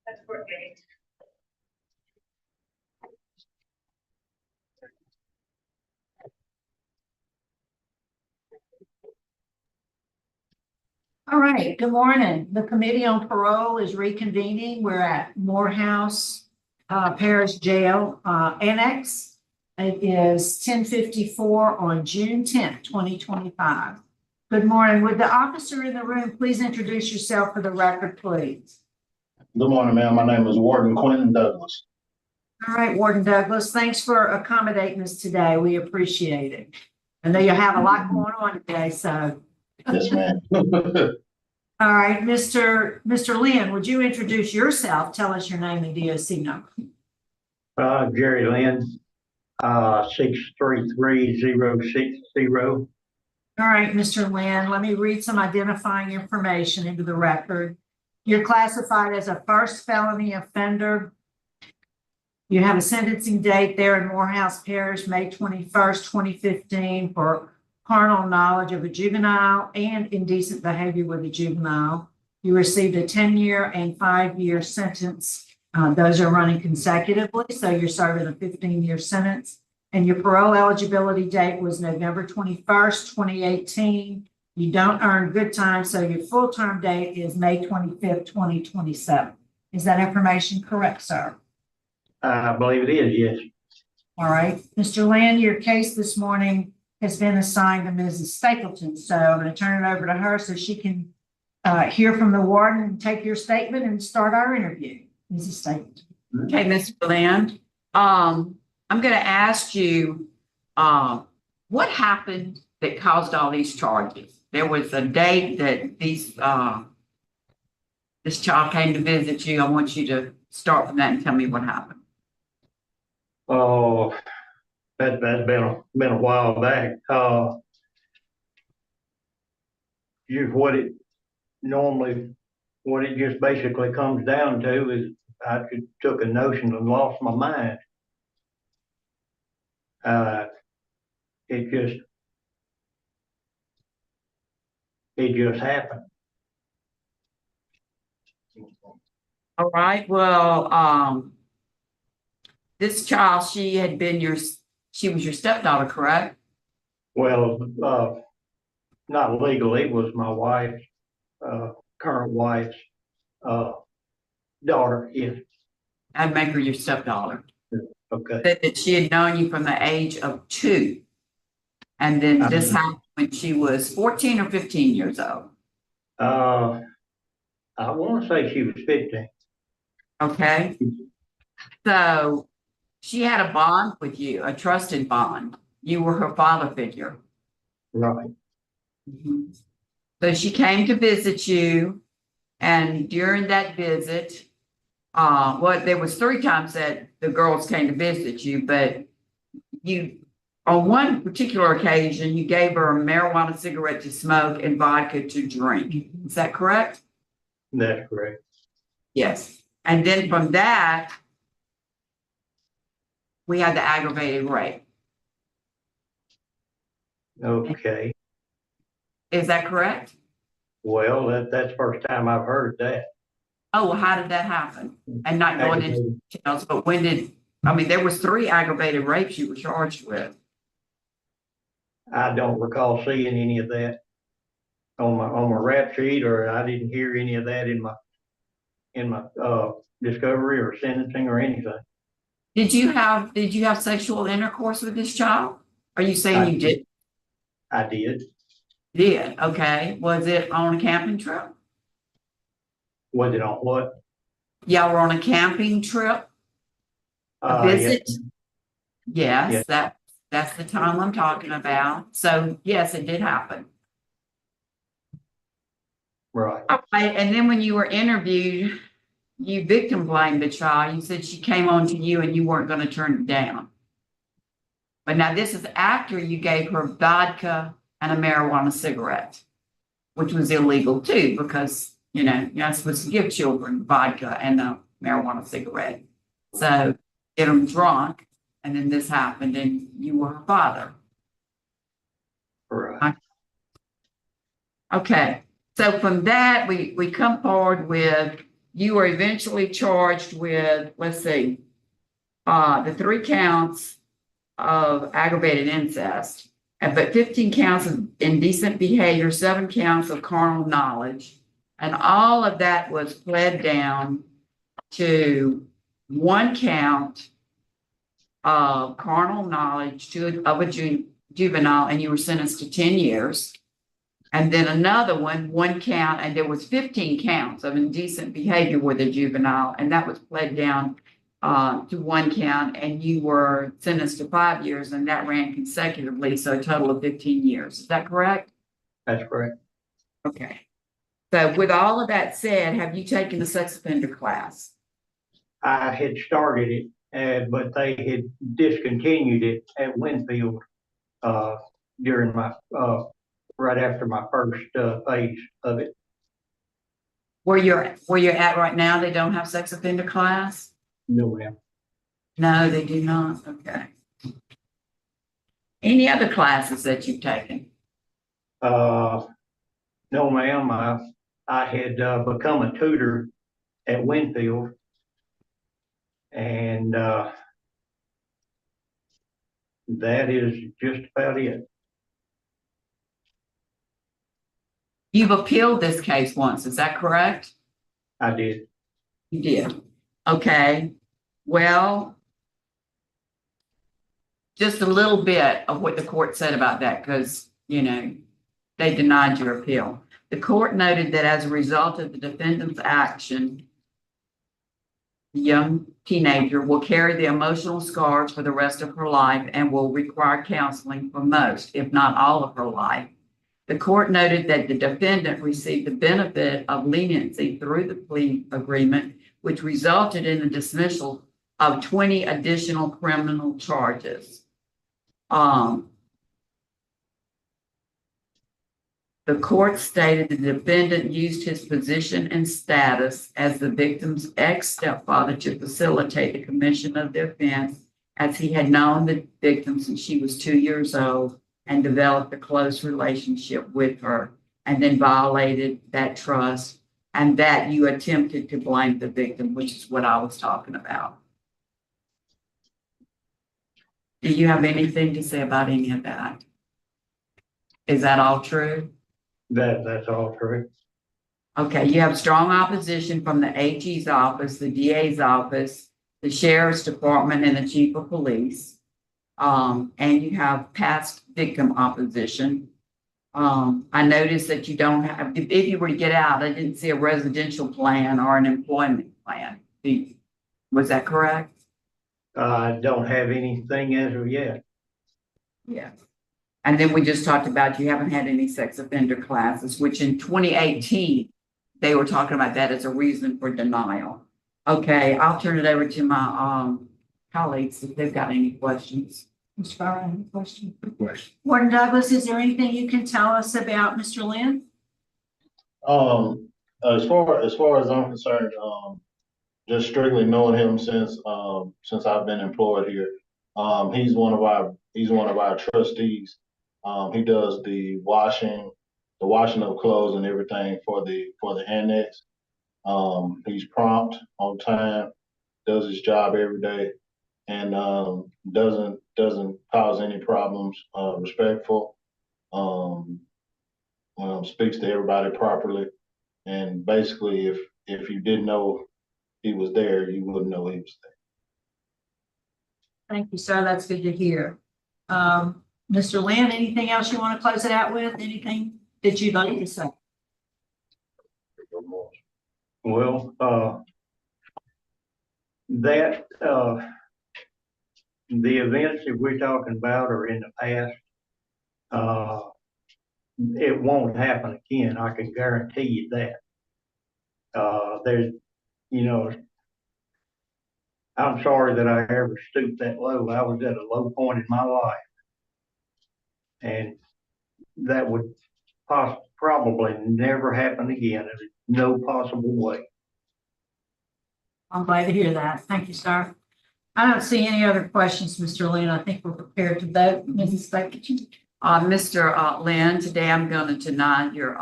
That's great. All right, good morning. The Committee on Parole is reconvening. We're at Morehouse Parish Jail Annex. It is 10:54 on June 10th, 2025. Good morning. Would the officer in the room please introduce yourself for the record, please? Good morning, ma'am. My name is Warden Quentin Douglas. All right, Warden Douglas, thanks for accommodating us today. We appreciate it. I know you have a lot going on today, so. Yes, ma'am. All right, Mr. Lynn, would you introduce yourself? Tell us your name and DOC number. Jerry Lynn, 633060. All right, Mr. Lynn, let me read some identifying information into the record. You're classified as a first felony offender. You have a sentencing date there in Morehouse Parish, May 21st, 2015 for carnal knowledge of a juvenile and indecent behavior with a juvenile. You received a 10-year and 5-year sentence. Those are running consecutively, so you're serving a 15-year sentence. And your parole eligibility date was November 21st, 2018. You don't earn good time, so your full-term date is May 25th, 2027. Is that information correct, sir? I believe it is, yes. All right. Mr. Lynn, your case this morning has been assigned to Mrs. Stapleton, so I'm going to turn it over to her so she can hear from the warden and take your statement and start our interview. Mrs. Stapleton. Okay, Mr. Lynn, I'm going to ask you, what happened that caused all these charges? There was a date that this child came to visit you. I want you to start from that and tell me what happened. Oh, that's been a while back. What it just basically comes down to is I took a notion and lost my mind. It just happened. All right. Well, this child, she had been she was your stepdaughter, correct? Well, not legally, it was my wife's, current wife's, daughter, yes. I'd make her your stepdaughter. Okay. That she had known you from the age of 2. And then this happened when she was 14 or 15 years old. I want to say she was 15. Okay. So she had a bond with you, a trusted bond. You were her father figure. Right. So she came to visit you, and during that visit, well, there was 3 times that the girls came to visit you, but you, on one particular occasion, you gave her a marijuana cigarette to smoke and vodka to drink. Is that correct? That's correct. Yes. And then from that, we had the aggravated rape. Okay. Is that correct? Well, that's the first time I've heard that. Oh, well, how did that happen? And not going into details, but when did, I mean, there was 3 aggravated rapes you were charged with. I don't recall seeing any of that on my rap sheet, or I didn't hear any of that in my discovery or sentencing or anything. Did you have sexual intercourse with this child? Are you saying you did? I did. Did, okay. Was it on a camping trip? Was it on what? Y'all were on a camping trip? A visit? Yes, that's the time I'm talking about. So yes, it did happen. Right. Okay, and then when you were interviewed, you victim blamed the child. You said she came on to you and you weren't going to turn it down. But now this is after you gave her vodka and a marijuana cigarette, which was illegal too, because, you're not supposed to give children vodka and a marijuana cigarette. So get them drunk, and then this happened, and you were her father. Right. Okay. So from that, we come forward with, you were eventually charged with, let's see, the 3 counts of aggravated incest, but 15 counts of indecent behavior, 7 counts of carnal knowledge, and all of that was pled down to 1 count of carnal knowledge of a juvenile, and you were sentenced to 10 years. And then another one count, and there was 15 counts of indecent behavior with a juvenile, and that was pled down to 1 count, and you were sentenced to 5 years, and that ran consecutively, so a total of 15 years. Is that correct? That's correct. Okay. So with all of that said, have you taken the sex offender class? I had started it, but they had discontinued it at Winfield during my right after my first phase of it. Where you're at right now, they don't have sex offender class? No, ma'am. No, they do not. Okay. Any other classes that you've taken? No, ma'am. I had become a tutor at Winfield, and that is just about it. You've appealed this case once, is that correct? I did. You did. Okay. Well, just a little bit of what the court said about that, because, they denied your appeal. The court noted that as a result of the defendant's action, the young teenager will carry the emotional scars for the rest of her life and will require counseling for most, if not all of her life. The court noted that the defendant received the benefit of leniency through the plea agreement, which resulted in the dismissal of 20 additional criminal charges. The court stated the defendant used his position and status as the victim's ex-stepfather to facilitate the commission of the offense, as he had known the victim since she was 2 years old and developed a close relationship with her, and then violated that trust, and that you attempted to blame the victim, which is what I was talking about. Do you have anything to say about any of that? Is that all true? That's all true. Okay, you have strong opposition from the AG's office, the DA's office, the sheriff's department, and the chief of police. And you have past victim opposition. I noticed that you don't have, if you were to get out, I didn't see a residential plan or an employment plan. Was that correct? I don't have anything as of yet. Yeah. And then we just talked about you haven't had any sex offender classes, which in 2018, they were talking about that as a reason for denial. Okay, I'll turn it over to my colleagues if they've got any questions. Mr. Farrar, any question? Good question. Warden Douglas, is there anything you can tell us about Mr. Lynn? As far as I'm concerned, just strictly knowing him since I've been employed here, he's one of our trustees. He does the washing of clothes and everything for the annex. He's prompt, on time, does his job every day, and doesn't cause any problems. Respectful, speaks to everybody properly, and basically, if you didn't know he was there, you wouldn't know he was there. Thank you, sir. That's good to hear. Mr. Lynn, anything else you want to close it out with? Anything that you'd like to say? Well, the events that we're talking about are in the past. It won't happen again. I can guarantee you that. There's, I'm sorry that I ever stooped that low. I was at a low point in my life. And that would probably never happen again. There's no possible way. I'm glad to hear that. Thank you, sir. I don't see any other questions, Mr. Lynn. I think we're prepared to vote. Mrs. Baker. Mr. Lynn, today I'm going to deny your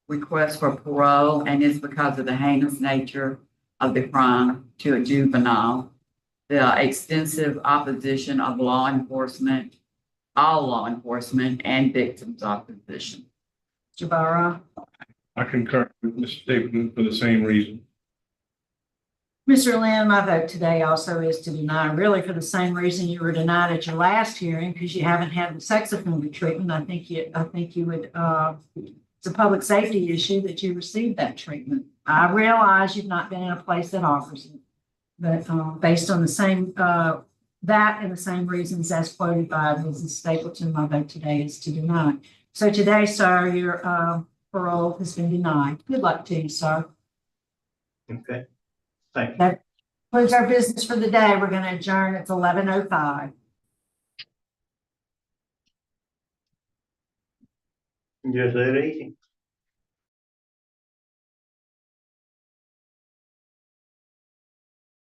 request for parole, and it's because of the heinous nature of the crime to a juvenile, the extensive opposition of law enforcement, all law enforcement, and victims' opposition. Mr. Barra. I concur with Mr. Stapleton for the same reason. Mr. Lynn, my vote today also is to deny, really for the same reason you were denied at your last hearing, because you haven't had the sex offender treatment. I think you would, it's a public safety issue that you received that treatment. I realize you've not been in a place that offers it, but based on the same, that and the same reasons as quoted by Mrs. Stapleton, my vote today is to deny. So today, sir, your parole has been denied. Good luck to you, sir. Okay. Thank you. That concludes our business for the day. We're going to adjourn. It's 11:05. Just that easy.